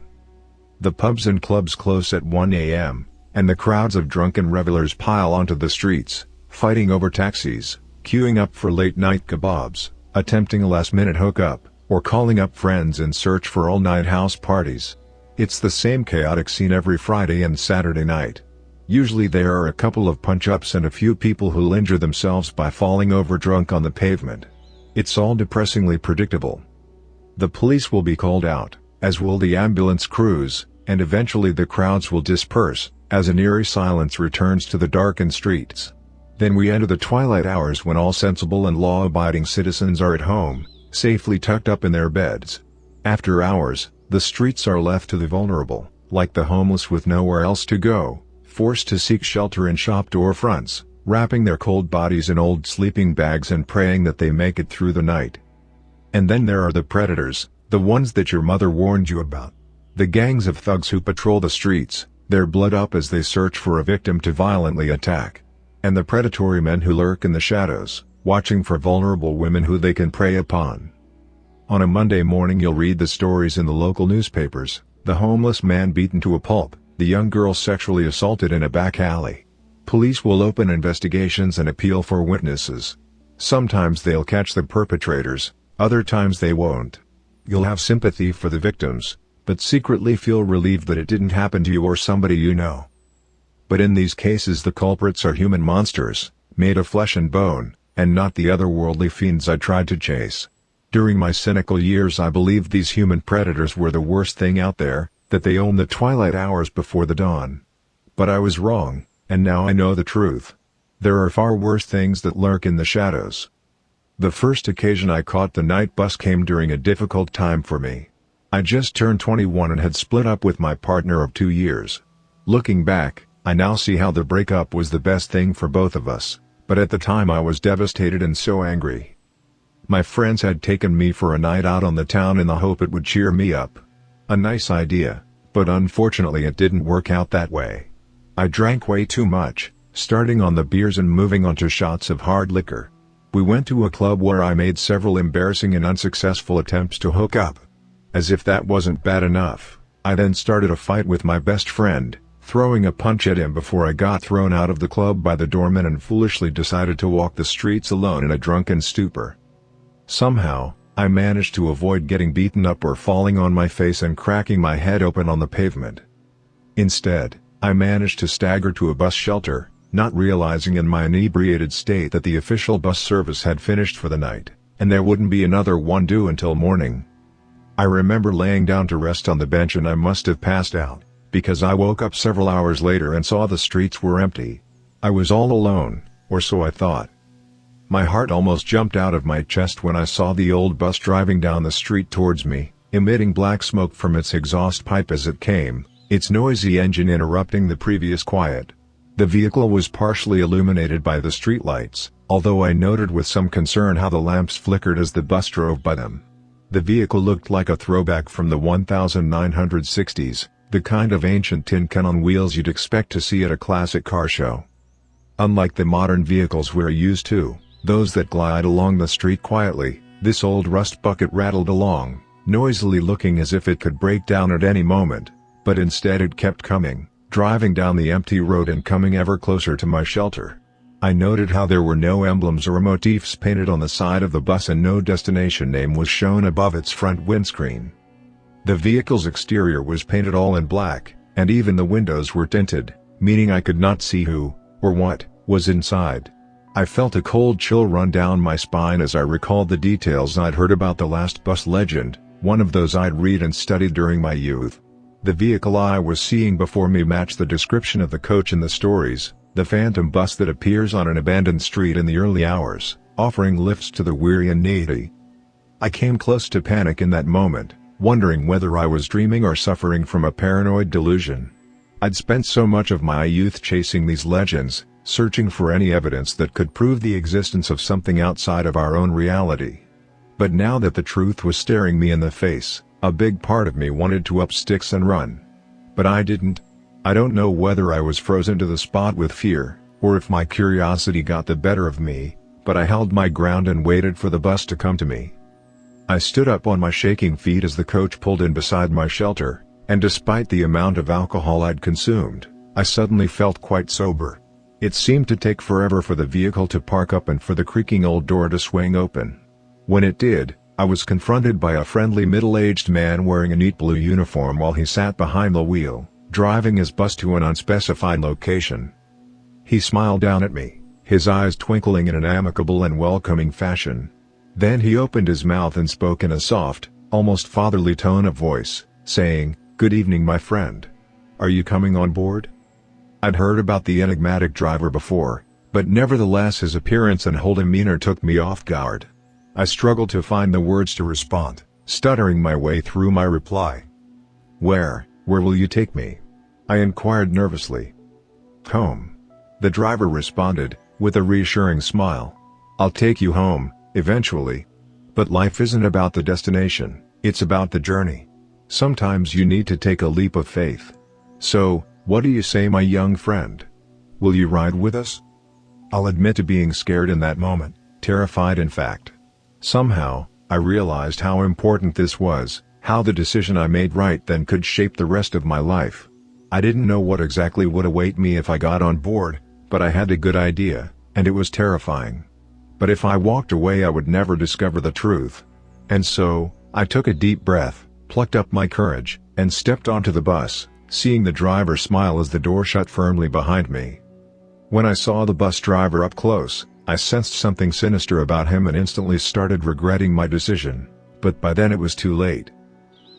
The pubs and clubs close at 1 a.m., and the crowds of drunken revelers pile onto the streets, fighting over taxis, queuing up for late-night kebabs, attempting a last-minute hookup, or calling up friends in search for all-night house parties. It's the same chaotic scene every Friday and Saturday night. Usually there are a couple of punch-ups and a few people who'll injure themselves by falling over drunk on the pavement. It's all depressingly predictable. The police will be called out, as will the ambulance crews, and eventually the crowds will disperse, as an eerie silence returns to the darkened streets. Then we enter the twilight hours when all sensible and law-abiding citizens are at home, safely tucked up in their beds. After hours, the streets are left to the vulnerable, like the homeless with nowhere else to go, forced to seek shelter in shop door fronts, wrapping their cold bodies in old sleeping bags and praying that they make it through the night. And then there are the predators, the ones that your mother warned you about. The gangs of thugs who patrol the streets, their blood up as they search for a victim to violently attack. And the predatory men who lurk in the shadows, watching for vulnerable women who they can prey upon. On a Monday morning you'll read the stories in the local newspapers: the homeless man beaten to a pulp, the young girl sexually assaulted in a back alley. Police will open investigations and appeal for witnesses. Sometimes they'll catch the perpetrators, other times they won't. You'll have sympathy for the victims, but secretly feel relieved that it didn't happen to you or somebody you know. But in these cases the culprits are human monsters, made of flesh and bone, and not the otherworldly fiends I tried to chase. During my cynical years I believed these human predators were the worst thing out there, that they owned the twilight hours before the dawn. But I was wrong, and now I know the truth. There are far worse things that lurk in the shadows. The first occasion I caught the night bus came during a difficult time for me. I just turned 21 and had split up with my partner of 2 years. Looking back, I now see how the breakup was the best thing for both of us, but at the time I was devastated and so angry. My friends had taken me for a night out on the town in the hope it would cheer me up. A nice idea, but unfortunately it didn't work out that way. I drank way too much, starting on the beers and moving on to shots of hard liquor. We went to a club where I made several embarrassing and unsuccessful attempts to hook up. As if that wasn't bad enough, I then started a fight with my best friend, throwing a punch at him before I got thrown out of the club by the doorman and foolishly decided to walk the streets alone in a drunken stupor. Somehow, I managed to avoid getting beaten up or falling on my face and cracking my head open on the pavement. Instead, I managed to stagger to a bus shelter, not realizing in my inebriated state that the official bus service had finished for the night, and there wouldn't be another one due until morning. I remember laying down to rest on the bench and I must have passed out, because I woke up several hours later and saw the streets were empty. I was all alone, or so I thought. My heart almost jumped out of my chest when I saw the old bus driving down the street towards me, emitting black smoke from its exhaust pipe as it came, its noisy engine interrupting the previous quiet. The vehicle was partially illuminated by the streetlights, although I noted with some concern how the lamps flickered as the bus drove by them. The vehicle looked like a throwback from the 1960s, the kind of ancient tin can on wheels you'd expect to see at a classic car show. Unlike the modern vehicles we're used to, those that glide along the street quietly, this old rust bucket rattled along, noisily looking as if it could break down at any moment, but instead it kept coming, driving down the empty road and coming ever closer to my shelter. I noted how there were no emblems or motifs painted on the side of the bus and no destination name was shown above its front windscreen. The vehicle's exterior was painted all in black, and even the windows were tinted, meaning I could not see who, or what, was inside. I felt a cold chill run down my spine as I recalled the details I'd heard about the last bus legend, one of those I'd read and studied during my youth. The vehicle I was seeing before me matched the description of the coach in the stories, the phantom bus that appears on an abandoned street in the early hours, offering lifts to the weary and needy. I came close to panic in that moment, wondering whether I was dreaming or suffering from a paranoid delusion. I'd spent so much of my youth chasing these legends, searching for any evidence that could prove the existence of something outside of our own reality. But now that the truth was staring me in the face, a big part of me wanted to up sticks and run. But I didn't. I don't know whether I was frozen to the spot with fear, or if my curiosity got the better of me, but I held my ground and waited for the bus to come to me. I stood up on my shaking feet as the coach pulled in beside my shelter, and despite the amount of alcohol I'd consumed, I suddenly felt quite sober. It seemed to take forever for the vehicle to park up and for the creaking old door to swing open. When it did, I was confronted by a friendly middle-aged man wearing a neat blue uniform while he sat behind the wheel, driving his bus to an unspecified location. He smiled down at me, his eyes twinkling in an amicable and welcoming fashion. Then he opened his mouth and spoke in a soft, almost fatherly tone of voice, saying, "Good evening, my friend. Are you coming on board?" I'd heard about the enigmatic driver before, but nevertheless his appearance and whole demeanor took me off guard. I struggled to find the words to respond, stuttering my way through my reply. Where will you take me?" I inquired nervously. "Home," the driver responded, with a reassuring smile. "I'll take you home, eventually. But life isn't about the destination, it's about the journey. Sometimes you need to take a leap of faith. So, what do you say, my young friend? Will you ride with us?" I'll admit to being scared in that moment, terrified in fact. Somehow, I realized how important this was, how the decision I made right then could shape the rest of my life. I didn't know what exactly would await me if I got on board, but I had a good idea, and it was terrifying. But if I walked away I would never discover the truth. And so, I took a deep breath, plucked up my courage, and stepped onto the bus, seeing the driver smile as the door shut firmly behind me. When I saw the bus driver up close, I sensed something sinister about him and instantly started regretting my decision, but by then it was too late.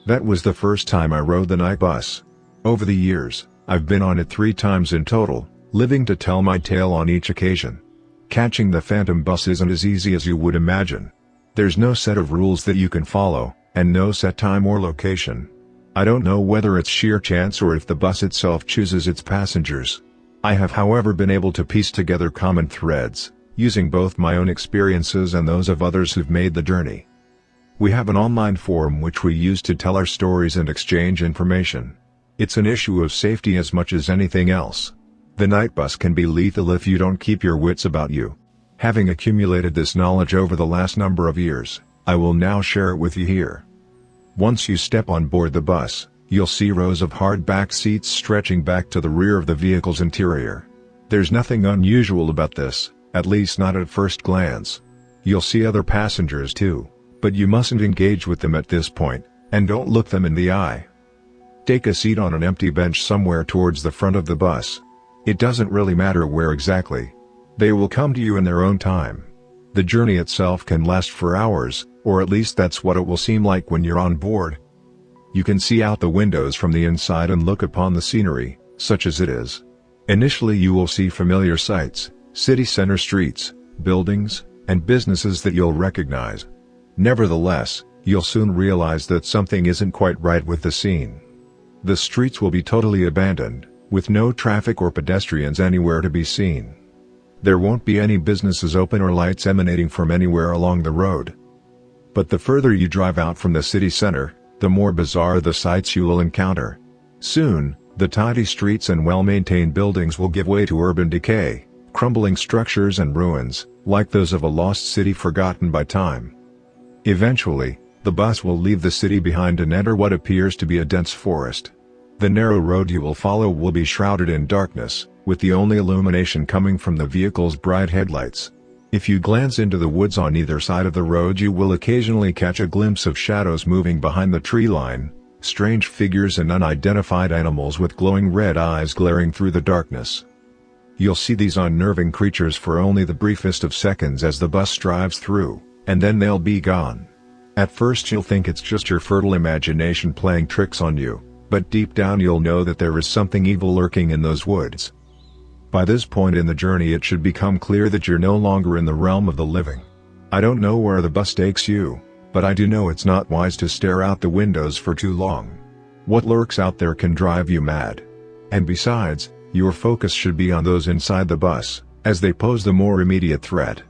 That was the first time I rode the night bus. Over the years, I've been on it 3 times in total, living to tell my tale on each occasion. Catching the phantom bus isn't as easy as you would imagine. There's no set of rules that you can follow, and no set time or location. I don't know whether it's sheer chance or if the bus itself chooses its passengers. I have however been able to piece together common threads, using both my own experiences and those of others who've made the journey. We have an online forum which we use to tell our stories and exchange information. It's an issue of safety as much as anything else. The night bus can be lethal if you don't keep your wits about you. Having accumulated this knowledge over the last number of years, I will now share it with you here. Once you step on board the bus, you'll see rows of hard back seats stretching back to the rear of the vehicle's interior. There's nothing unusual about this, at least not at first glance. You'll see other passengers too, but you mustn't engage with them at this point, and don't look them in the eye. Take a seat on an empty bench somewhere towards the front of the bus. It doesn't really matter where exactly. They will come to you in their own time. The journey itself can last for hours, or at least that's what it will seem like when you're on board. You can see out the windows from the inside and look upon the scenery, such as it is. Initially you will see familiar sights, city center streets, buildings, and businesses that you'll recognize. Nevertheless, you'll soon realize that something isn't quite right with the scene. The streets will be totally abandoned, with no traffic or pedestrians anywhere to be seen. There won't be any businesses open or lights emanating from anywhere along the road. But the further you drive out from the city center, the more bizarre the sights you will encounter. Soon, the tidy streets and well-maintained buildings will give way to urban decay, crumbling structures and ruins, like those of a lost city forgotten by time. Eventually, the bus will leave the city behind and enter what appears to be a dense forest. The narrow road you will follow will be shrouded in darkness, with the only illumination coming from the vehicle's bright headlights. If you glance into the woods on either side of the road you will occasionally catch a glimpse of shadows moving behind the tree line, strange figures and unidentified animals with glowing red eyes glaring through the darkness. You'll see these unnerving creatures for only the briefest of seconds as the bus drives through, and then they'll be gone. At first you'll think it's just your fertile imagination playing tricks on you, but deep down you'll know that there is something evil lurking in those woods. By this point in the journey it should become clear that you're no longer in the realm of the living. I don't know where the bus takes you, but I do know it's not wise to stare out the windows for too long. What lurks out there can drive you mad. And besides, your focus should be on those inside the bus, as they pose the more immediate threat.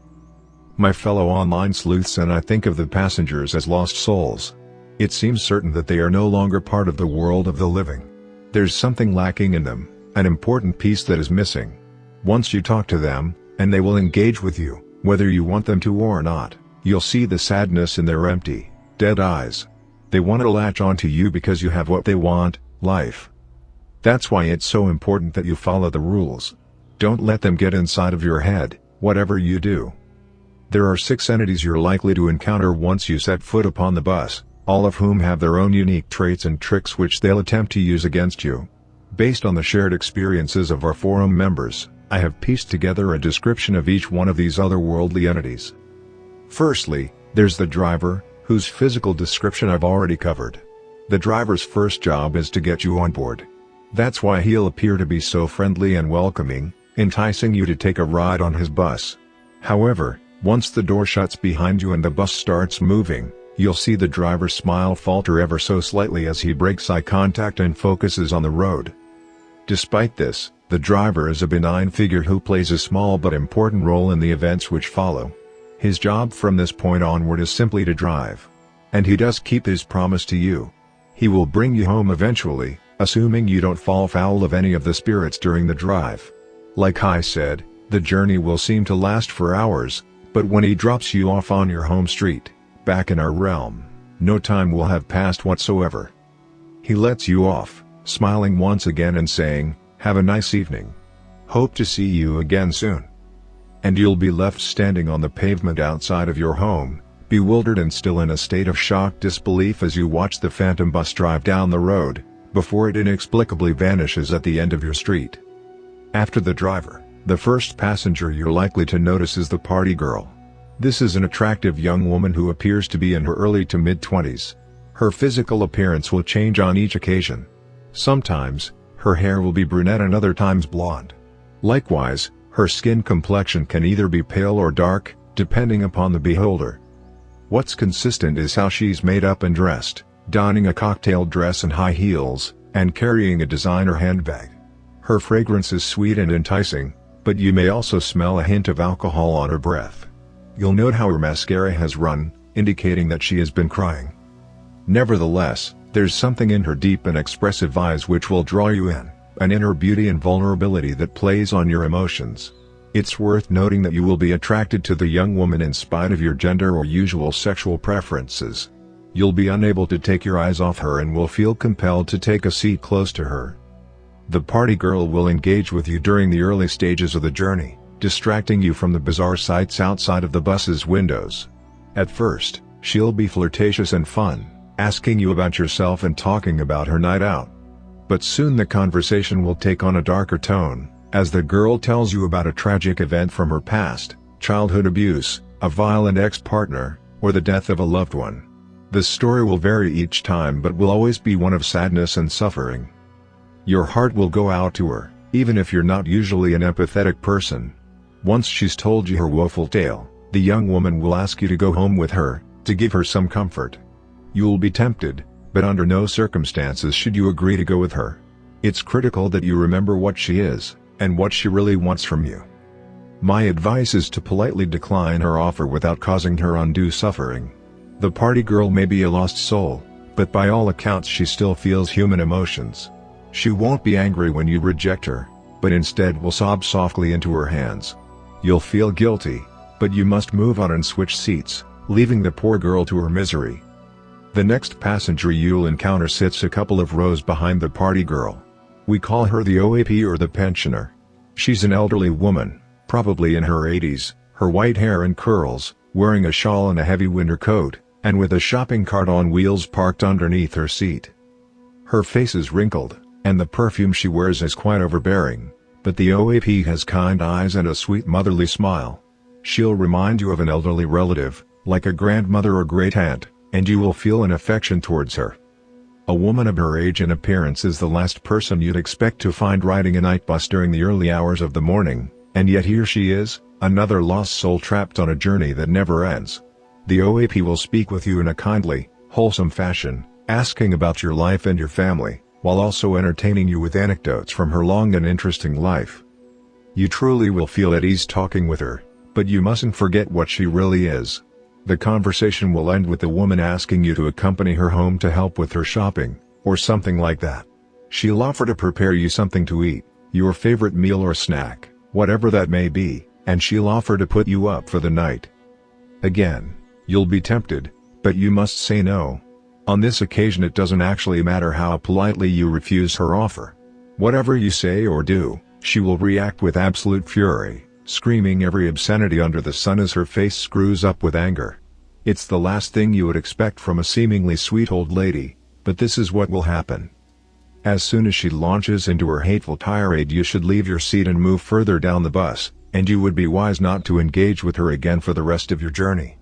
My fellow online sleuths and I think of the passengers as lost souls. It seems certain that they are no longer part of the world of the living. There's something lacking in them, an important piece that is missing. Once you talk to them, and they will engage with you, whether you want them to or not, you'll see the sadness in their empty, dead eyes. They want to latch onto you because you have what they want, life. That's why it's so important that you follow the rules. Don't let them get inside of your head, whatever you do. There are 6 entities you're likely to encounter once you set foot upon the bus, all of whom have their own unique traits and tricks which they'll attempt to use against you. Based on the shared experiences of our forum members, I have pieced together a description of each one of these otherworldly entities. Firstly, there's the driver, whose physical description I've already covered. The driver's first job is to get you on board. That's why he'll appear to be so friendly and welcoming, enticing you to take a ride on his bus. However, once the door shuts behind you and the bus starts moving, you'll see the driver's smile falter ever so slightly as he breaks eye contact and focuses on the road. Despite this, The driver is a benign figure who plays a small but important role in the events which follow. His job from this point onward is simply to drive. And he does keep his promise to you. He will bring you home eventually, assuming you don't fall foul of any of the spirits during the drive. Like I said, the journey will seem to last for hours, but when he drops you off on your home street, back in our realm, no time will have passed whatsoever. He lets you off, smiling once again and saying, "Have a nice evening. Hope to see you again soon." And you'll be left standing on the pavement outside of your home, bewildered and still in a state of shocked disbelief as you watch the phantom bus drive down the road, before it inexplicably vanishes at the end of your street. After the driver, the first passenger you're likely to notice is the party girl. This is an attractive young woman who appears to be in her early to mid-20s. Her physical appearance will change on each occasion. Sometimes, her hair will be brunette and other times blonde. Likewise, her skin complexion can either be pale or dark, depending upon the beholder. What's consistent is how she's made up and dressed, donning a cocktail dress and high heels, and carrying a designer handbag. Her fragrance is sweet and enticing, but you may also smell a hint of alcohol on her breath. You'll note how her mascara has run, indicating that she has been crying. Nevertheless, there's something in her deep and expressive eyes which will draw you in, an inner beauty and vulnerability that plays on your emotions. It's worth noting that you will be attracted to the young woman in spite of your gender or usual sexual preferences. You'll be unable to take your eyes off her and will feel compelled to take a seat close to her. The party girl will engage with you during the early stages of the journey, distracting you from the bizarre sights outside of the bus's windows. At first, she'll be flirtatious and fun, asking you about yourself and talking about her night out. But soon the conversation will take on a darker tone, as the girl tells you about a tragic event from her past, childhood abuse, a violent ex-partner, or the death of a loved one. The story will vary each time but will always be one of sadness and suffering. Your heart will go out to her, even if you're not usually an empathetic person. Once she's told you her woeful tale, the young woman will ask you to go home with her, to give her some comfort. You'll be tempted, but under no circumstances should you agree to go with her. It's critical that you remember what she is, and what she really wants from you. My advice is to politely decline her offer without causing her undue suffering. The party girl may be a lost soul, but by all accounts she still feels human emotions. She won't be angry when you reject her, but instead will sob softly into her hands. You'll feel guilty, but you must move on and switch seats, leaving the poor girl to her misery. The next passenger you'll encounter sits a couple of rows behind the party girl. We call her the OAP or the pensioner. She's an elderly woman, probably in her 80s, her white hair in curls, wearing a shawl and a heavy winter coat, and with a shopping cart on wheels parked underneath her seat. Her face is wrinkled, and the perfume she wears is quite overbearing, but the OAP has kind eyes and a sweet motherly smile. She'll remind you of an elderly relative, like a grandmother or great-aunt, and you will feel an affection towards her. A woman of her age and appearance is the last person you'd expect to find riding a night bus during the early hours of the morning, and yet here she is, another lost soul trapped on a journey that never ends. The OAP will speak with you in a kindly, wholesome fashion, asking about your life and your family, while also entertaining you with anecdotes from her long and interesting life. You truly will feel at ease talking with her, but you mustn't forget what she really is. The conversation will end with the woman asking you to accompany her home to help with her shopping, or something like that. She'll offer to prepare you something to eat, your favorite meal or snack, whatever that may be, and she'll offer to put you up for the night. Again, you'll be tempted, but you must say no. On this occasion it doesn't actually matter how politely you refuse her offer. Whatever you say or do, she will react with absolute fury, screaming every obscenity under the sun as her face screws up with anger. It's the last thing you would expect from a seemingly sweet old lady, but this is what will happen. As soon as she launches into her hateful tirade, you should leave your seat and move further down the bus, and you would be wise not to engage with her again for the rest of your journey.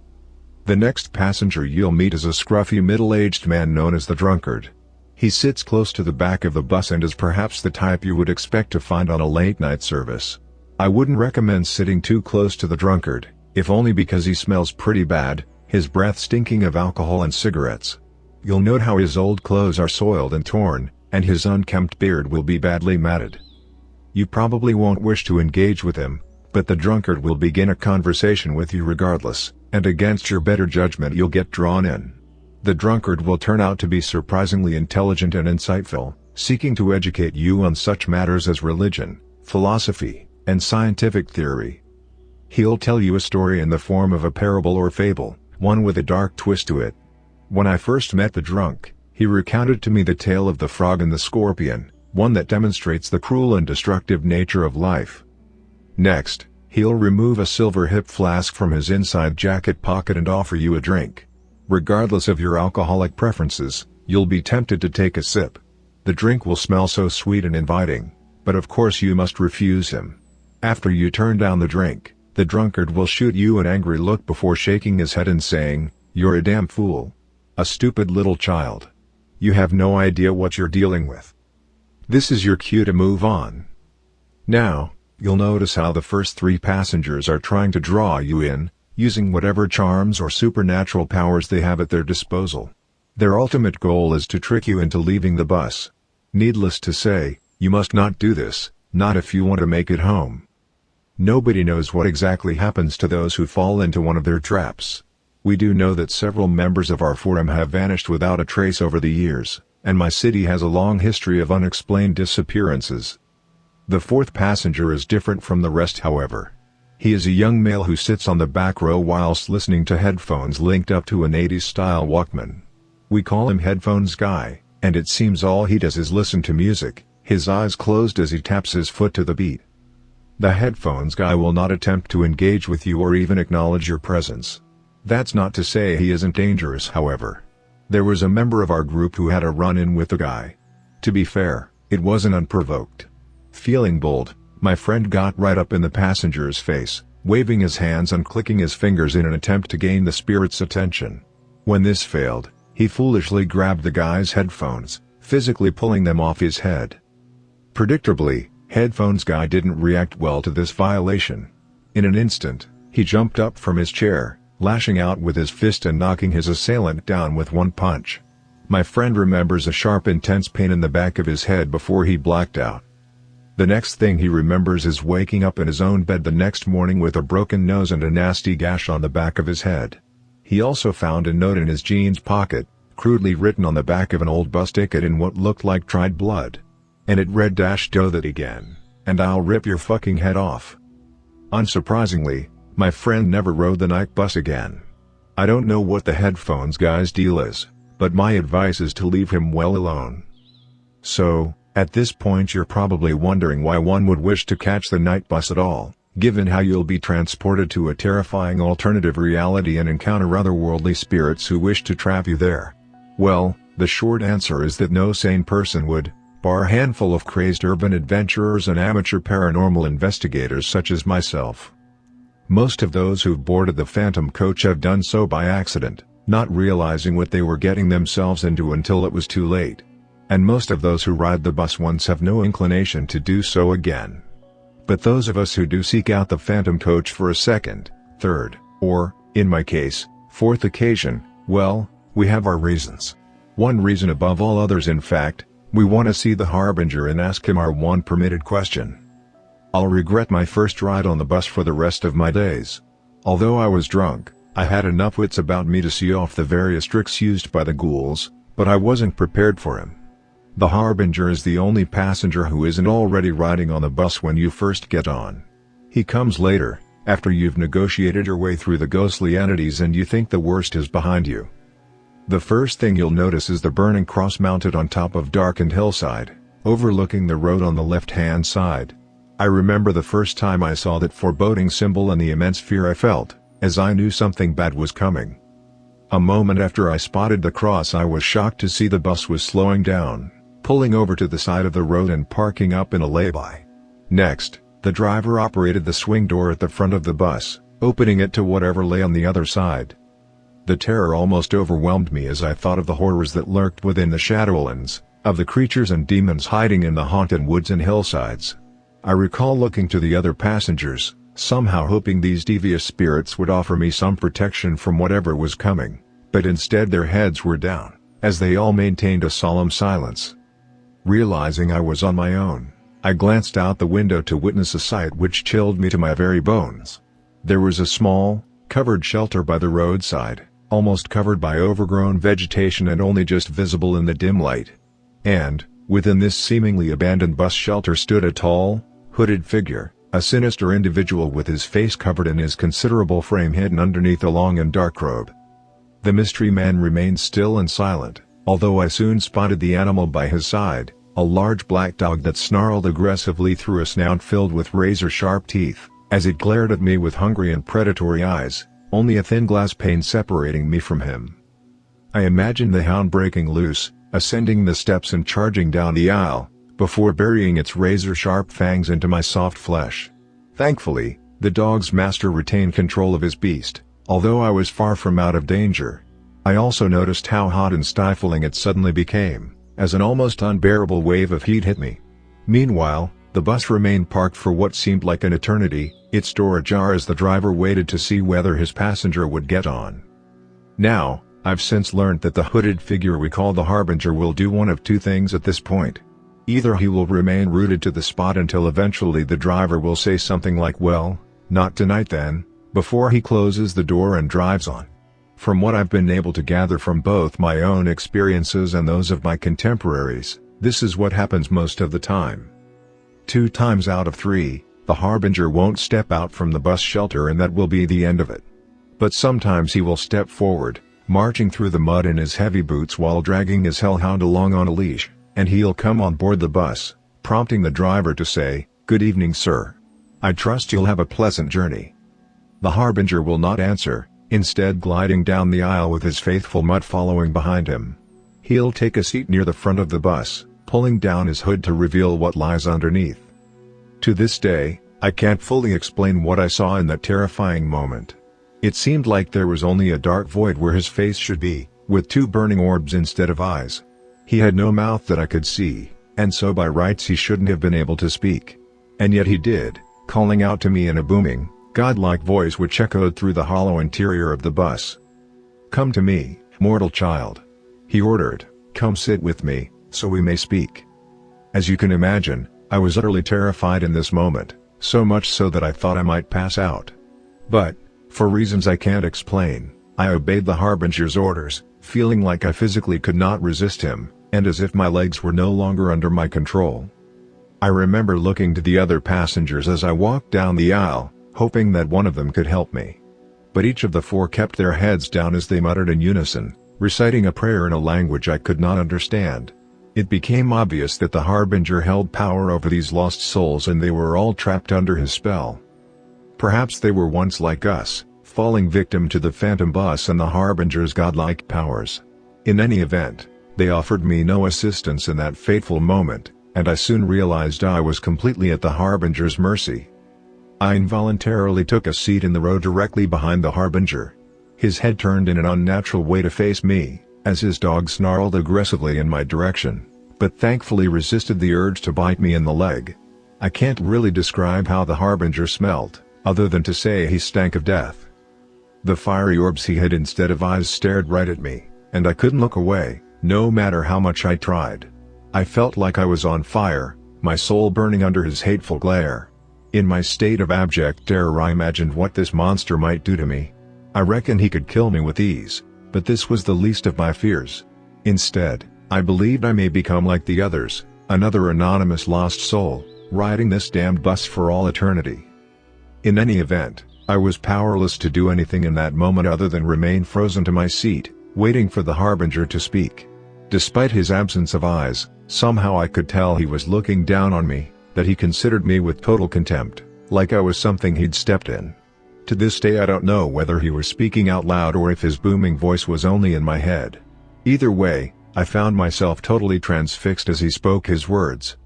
The next passenger you'll meet is a scruffy middle-aged man known as the drunkard. He sits close to the back of the bus and is perhaps the type you would expect to find on a late-night service. I wouldn't recommend sitting too close to the drunkard, if only because he smells pretty bad, his breath stinking of alcohol and cigarettes. You'll note how his old clothes are soiled and torn, and his unkempt beard will be badly matted. You probably won't wish to engage with him, but the drunkard will begin a conversation with you regardless, and against your better judgment you'll get drawn in. The drunkard will turn out to be surprisingly intelligent and insightful, seeking to educate you on such matters as religion, philosophy, and scientific theory. He'll tell you a story in the form of a parable or fable, one with a dark twist to it. When I first met the drunk, he recounted to me the tale of the frog and the scorpion, one that demonstrates the cruel and destructive nature of life. Next, he'll remove a silver hip flask from his inside jacket pocket and offer you a drink. Regardless of your alcoholic preferences, you'll be tempted to take a sip. The drink will smell so sweet and inviting, but of course you must refuse him. After you turn down the drink, the drunkard will shoot you an angry look before shaking his head and saying, "You're a damn fool. A stupid little child. You have no idea what you're dealing with." This is your cue to move on. Now, you'll notice how the first three passengers are trying to draw you in, using whatever charms or supernatural powers they have at their disposal. Their ultimate goal is to trick you into leaving the bus. Needless to say, you must not do this, not if you want to make it home. Nobody knows what exactly happens to those who fall into one of their traps. We do know that several members of our forum have vanished without a trace over the years, and my city has a long history of unexplained disappearances. The fourth passenger is different from the rest, however. He is a young male who sits on the back row whilst listening to headphones linked up to an 80s-style Walkman. We call him Headphones Guy, and it seems all he does is listen to music, his eyes closed as he taps his foot to the beat. The Headphones Guy will not attempt to engage with you or even acknowledge your presence. That's not to say he isn't dangerous, however. There was a member of our group who had a run-in with the guy. To be fair, it wasn't unprovoked. Feeling bold, my friend got right up in the passenger's face, waving his hands and clicking his fingers in an attempt to gain the spirit's attention. When this failed, he foolishly grabbed the guy's headphones, physically pulling them off his head. Predictably, Headphones Guy didn't react well to this violation. In an instant, he jumped up from his chair, lashing out with his fist and knocking his assailant down with one punch. My friend remembers a sharp, intense pain in the back of his head before he blacked out. The next thing he remembers is waking up in his own bed the next morning with a broken nose and a nasty gash on the back of his head. He also found a note in his jeans pocket, crudely written on the back of an old bus ticket in what looked like dried blood. And it read, "Do that again, and I'll rip your fucking head off." Unsurprisingly, my friend never rode the night bus again. I don't know what the Headphones Guy's deal is, but my advice is to leave him well alone. So, at this point you're probably wondering why one would wish to catch the night bus at all, given how you'll be transported to a terrifying alternative reality and encounter otherworldly spirits who wish to trap you there. Well, the short answer is that no sane person would, bar a handful of crazed urban adventurers and amateur paranormal investigators such as myself. Most of those who've boarded the Phantom coach have done so by accident, not realizing what they were getting themselves into until it was too late. And most of those who ride the bus once have no inclination to do so again. But those of us who do seek out the Phantom coach for a second, third, or, in my case, fourth occasion, well, we have our reasons. One reason above all others, in fact: we want to see the Harbinger and ask him our one permitted question. I'll regret my first ride on the bus for the rest of my days. Although I was drunk, I had enough wits about me to see off the various tricks used by the ghouls, but I wasn't prepared for him. The Harbinger is the only passenger who isn't already riding on the bus when you first get on. He comes later, after you've negotiated your way through the ghostly entities and you think the worst is behind you. The first thing you'll notice is the burning cross mounted on top of darkened hillside, overlooking the road on the left-hand side. I remember the first time I saw that foreboding symbol and the immense fear I felt, as I knew something bad was coming. A moment after I spotted the cross, I was shocked to see the bus was slowing down, pulling over to the side of the road and parking up in a lay-by. Next, the driver operated the swing door at the front of the bus, opening it to whatever lay on the other side. The terror almost overwhelmed me as I thought of the horrors that lurked within the Shadowlands, of the creatures and demons hiding in the haunted woods and hillsides. I recall looking to the other passengers, somehow hoping these devious spirits would offer me some protection from whatever was coming, but instead their heads were down, as they all maintained a solemn silence. Realizing I was on my own, I glanced out the window to witness a sight which chilled me to my very bones. There was a small, covered shelter by the roadside, almost covered by overgrown vegetation and only just visible in the dim light. And, within this seemingly abandoned bus shelter stood a tall, hooded figure, a sinister individual with his face covered and his considerable frame hidden underneath a long and dark robe. The mystery man remained still and silent, although I soon spotted the animal by his side, a large black dog that snarled aggressively through a snout filled with razor-sharp teeth, as it glared at me with hungry and predatory eyes, only a thin glass pane separating me from him. I imagined the hound breaking loose, ascending the steps and charging down the aisle, before burying its razor-sharp fangs into my soft flesh. Thankfully, the dog's master retained control of his beast, although I was far from out of danger. I also noticed how hot and stifling it suddenly became, as an almost unbearable wave of heat hit me. Meanwhile, the bus remained parked for what seemed like an eternity, its door ajar as the driver waited to see whether his passenger would get on. Now, I've since learned that the hooded figure we call the Harbinger will do one of two things at this point. Either he will remain rooted to the spot until eventually the driver will say something like, "Well, not tonight then," before he closes the door and drives on. From what I've been able to gather from both my own experiences and those of my contemporaries, this is what happens most of the time. 2 times out of 3, the Harbinger won't step out from the bus shelter and that will be the end of it. But sometimes he will step forward, marching through the mud in his heavy boots while dragging his hellhound along on a leash, and he'll come on board the bus, prompting the driver to say, "Good evening, sir. I trust you'll have a pleasant journey." The Harbinger will not answer, instead gliding down the aisle with his faithful mutt following behind him. He'll take a seat near the front of the bus, pulling down his hood to reveal what lies underneath. To this day, I can't fully explain what I saw in that terrifying moment. It seemed like there was only a dark void where his face should be, with 2 burning orbs instead of eyes. He had no mouth that I could see, and so by rights he shouldn't have been able to speak. And yet he did, calling out to me in a booming, godlike voice which echoed through the hollow interior of the bus. "Come to me, mortal child," he ordered, "come sit with me, so we may speak." As you can imagine, I was utterly terrified in this moment, so much so that I thought I might pass out. But, for reasons I can't explain, I obeyed the Harbinger's orders, feeling like I physically could not resist him, and as if my legs were no longer under my control. I remember looking to the other passengers as I walked down the aisle, hoping that one of them could help me. But each of the 4 kept their heads down as they muttered in unison, reciting a prayer in a language I could not understand. It became obvious that the Harbinger held power over these lost souls and they were all trapped under his spell. Perhaps they were once like us, falling victim to the phantom bus and the Harbinger's godlike powers. In any event, they offered me no assistance in that fateful moment, and I soon realized I was completely at the Harbinger's mercy. I involuntarily took a seat in the row directly behind the Harbinger. His head turned in an unnatural way to face me, as his dog snarled aggressively in my direction, but thankfully resisted the urge to bite me in the leg. I can't really describe how the Harbinger smelled, other than to say he stank of death. The fiery orbs he had instead of eyes stared right at me, and I couldn't look away, no matter how much I tried. I felt like I was on fire, my soul burning under his hateful glare. In my state of abject terror I imagined what this monster might do to me. I reckoned he could kill me with ease, but this was the least of my fears. Instead, I believed I may become like the others, another anonymous lost soul, riding this damned bus for all eternity. In any event, I was powerless to do anything in that moment other than remain frozen to my seat, waiting for the Harbinger to speak. Despite his absence of eyes, somehow I could tell he was looking down on me, that he considered me with total contempt, like I was something he'd stepped in. To this day I don't know whether he was speaking out loud or if his booming voice was only in my head. Either way, I found myself totally transfixed as he spoke his words.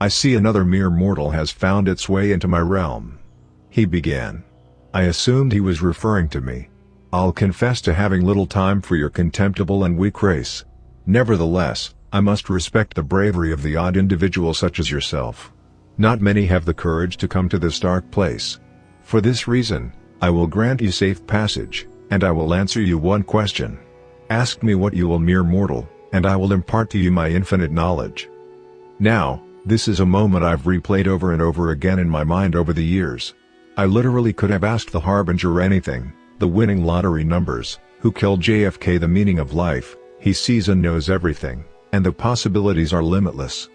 "I see another mere mortal has found its way into my realm," he began. I assumed he was referring to me. "I'll confess to having little time for your contemptible and weak race. Nevertheless, I must respect the bravery of the odd individual such as yourself. Not many have the courage to come to this dark place. For this reason, I will grant you safe passage, and I will answer you one question. Ask me what you will, mere mortal, and I will impart to you my infinite knowledge." Now, This is a moment I've replayed over and over again in my mind over the years. I literally could have asked the Harbinger anything: the winning lottery numbers, who killed JFK, the meaning of life. He sees and knows everything, and the possibilities are limitless.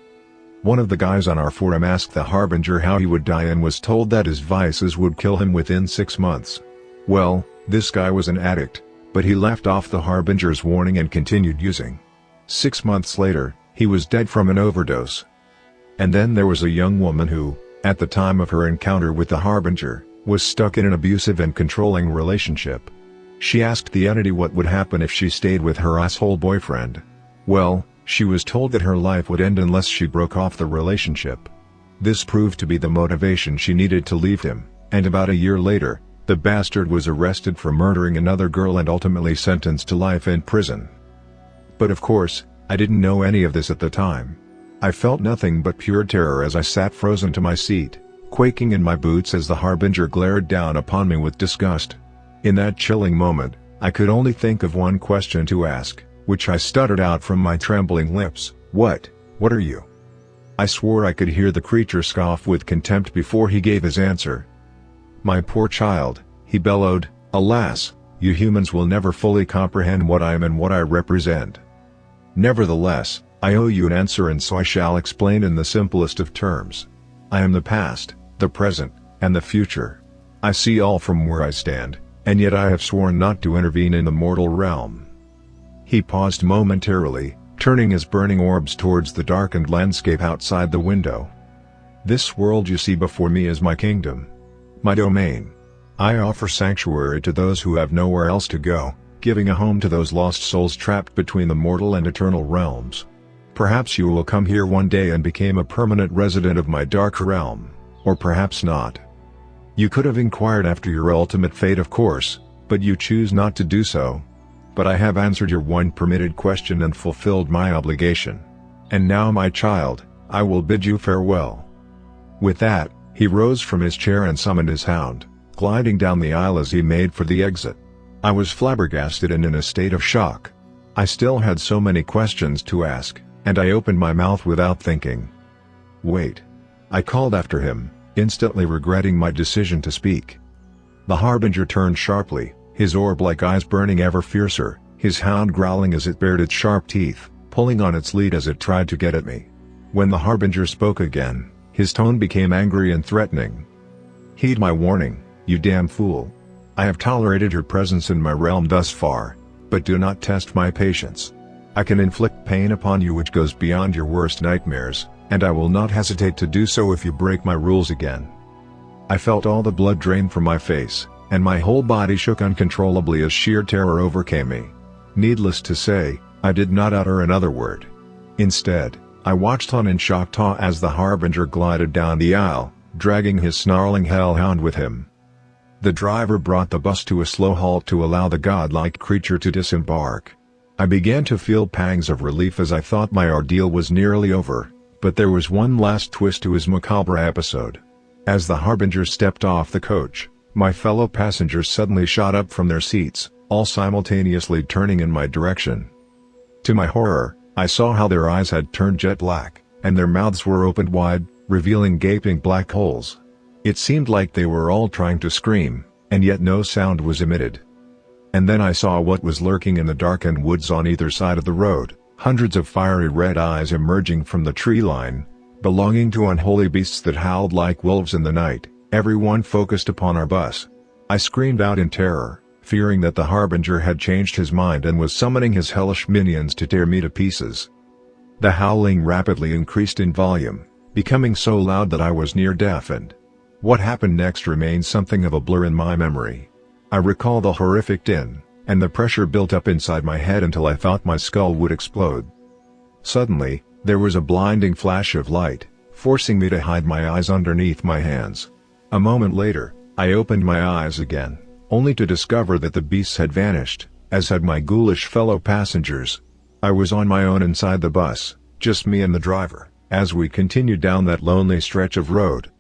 One of the guys on our forum asked the Harbinger how he would die and was told that his vices would kill him within 6 months. Well, this guy was an addict, but he left off the Harbinger's warning and continued using. 6 months later, he was dead from an overdose. And then there was a young woman who, at the time of her encounter with the Harbinger, was stuck in an abusive and controlling relationship. She asked the entity what would happen if she stayed with her asshole boyfriend. Well, she was told that her life would end unless she broke off the relationship. This proved to be the motivation she needed to leave him, and about a year later, the bastard was arrested for murdering another girl and ultimately sentenced to life in prison. But of course, I didn't know any of this at the time. I felt nothing but pure terror as I sat frozen to my seat, quaking in my boots as the Harbinger glared down upon me with disgust. In that chilling moment, I could only think of one question to ask, which I stuttered out from my trembling lips: What are you? I swore I could hear the creature scoff with contempt before he gave his answer. My poor child, he bellowed, alas, you humans will never fully comprehend what I am and what I represent. Nevertheless, I owe you an answer, and so I shall explain in the simplest of terms. I am the past, the present, and the future. I see all from where I stand, and yet I have sworn not to intervene in the mortal realm. He paused momentarily, turning his burning orbs towards the darkened landscape outside the window. This world you see before me is my kingdom. My domain. I offer sanctuary to those who have nowhere else to go, giving a home to those lost souls trapped between the mortal and eternal realms. Perhaps you will come here one day and become a permanent resident of my dark realm, or perhaps not. You could have inquired after your ultimate fate, of course, but you choose not to do so. But I have answered your one permitted question and fulfilled my obligation. And now, my child, I will bid you farewell. With that, he rose from his chair and summoned his hound, gliding down the aisle as he made for the exit. I was flabbergasted and in a state of shock. I still had so many questions to ask, and I opened my mouth without thinking. Wait. I called after him, instantly regretting my decision to speak. The Harbinger turned sharply, his orb-like eyes burning ever fiercer, his hound growling as it bared its sharp teeth, pulling on its lead as it tried to get at me. When the Harbinger spoke again, his tone became angry and threatening. Heed my warning, you damn fool. I have tolerated your presence in my realm thus far, but do not test my patience. I can inflict pain upon you which goes beyond your worst nightmares, and I will not hesitate to do so if you break my rules again. I felt all the blood drain from my face, and my whole body shook uncontrollably as sheer terror overcame me. Needless to say, I did not utter another word. Instead, I watched on in shocked awe as the Harbinger glided down the aisle, dragging his snarling hellhound with him. The driver brought the bus to a slow halt to allow the godlike creature to disembark. I began to feel pangs of relief as I thought my ordeal was nearly over, but there was one last twist to his macabre episode. As the Harbinger stepped off the coach, my fellow passengers suddenly shot up from their seats, all simultaneously turning in my direction. To my horror, I saw how their eyes had turned jet black, and their mouths were opened wide, revealing gaping black holes. It seemed like they were all trying to scream, and yet no sound was emitted. And then I saw what was lurking in the darkened woods on either side of the road, hundreds of fiery red eyes emerging from the tree line, belonging to unholy beasts that howled like wolves in the night, everyone focused upon our bus. I screamed out in terror, fearing that the Harbinger had changed his mind and was summoning his hellish minions to tear me to pieces. The howling rapidly increased in volume, becoming so loud that I was near deafened. What happened next remains something of a blur in my memory. I recall the horrific din, and the pressure built up inside my head until I thought my skull would explode. Suddenly, there was a blinding flash of light, forcing me to hide my eyes underneath my hands. A moment later, I opened my eyes again, only to discover that the beasts had vanished, as had my ghoulish fellow passengers. I was on my own inside the bus, just me and the driver, as we continued down that lonely stretch of road.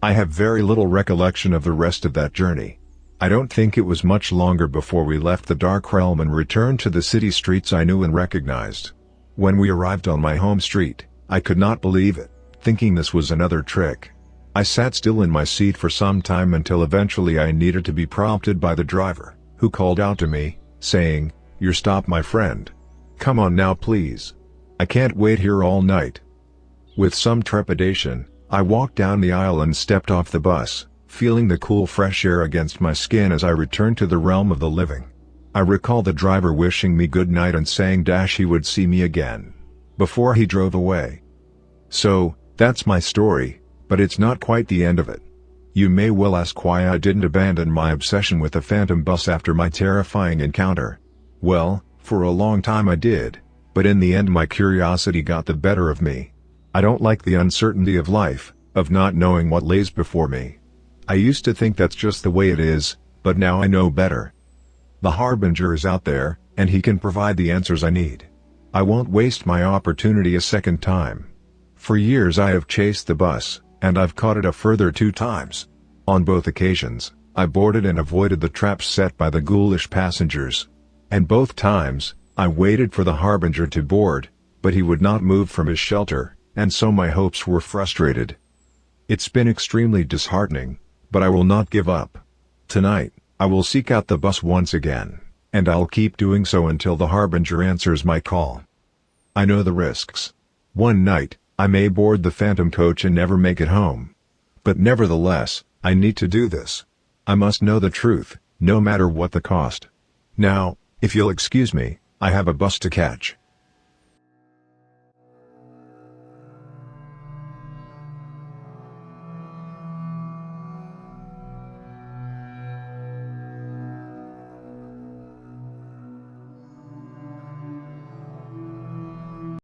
I have very little recollection of the rest of that journey. I don't think it was much longer before we left the dark realm and returned to the city streets I knew and recognized. When we arrived on my home street, I could not believe it. thinking this was another trick. I sat still in my seat for some time until eventually I needed to be prompted by the driver, who called out to me, saying, "You're stopped, my friend. Come on now please. I can't wait here all night." With some trepidation, I walked down the aisle and stepped off the bus, feeling the cool fresh air against my skin as I returned to the realm of the living. I recall the driver wishing me good night and saying he would see me again, before he drove away. So, that's my story, but it's not quite the end of it. You may well ask why I didn't abandon my obsession with the phantom bus after my terrifying encounter. Well, for a long time I did, but in the end my curiosity got the better of me. I don't like the uncertainty of life, of not knowing what lays before me. I used to think that's just the way it is, but now I know better. The Harbinger is out there, and he can provide the answers I need. I won't waste my opportunity a second time. For years I have chased the bus, and I've caught it a further 2 times. On both occasions, I boarded and avoided the traps set by the ghoulish passengers. And both times, I waited for the Harbinger to board, but he would not move from his shelter, and so my hopes were frustrated. It's been extremely disheartening, but I will not give up. Tonight, I will seek out the bus once again, and I'll keep doing so until the Harbinger answers my call. I know the risks. One night, I may board the phantom coach and never make it home. But nevertheless, I need to do this. I must know the truth, no matter what the cost. Now, if you'll excuse me, I have a bus to catch.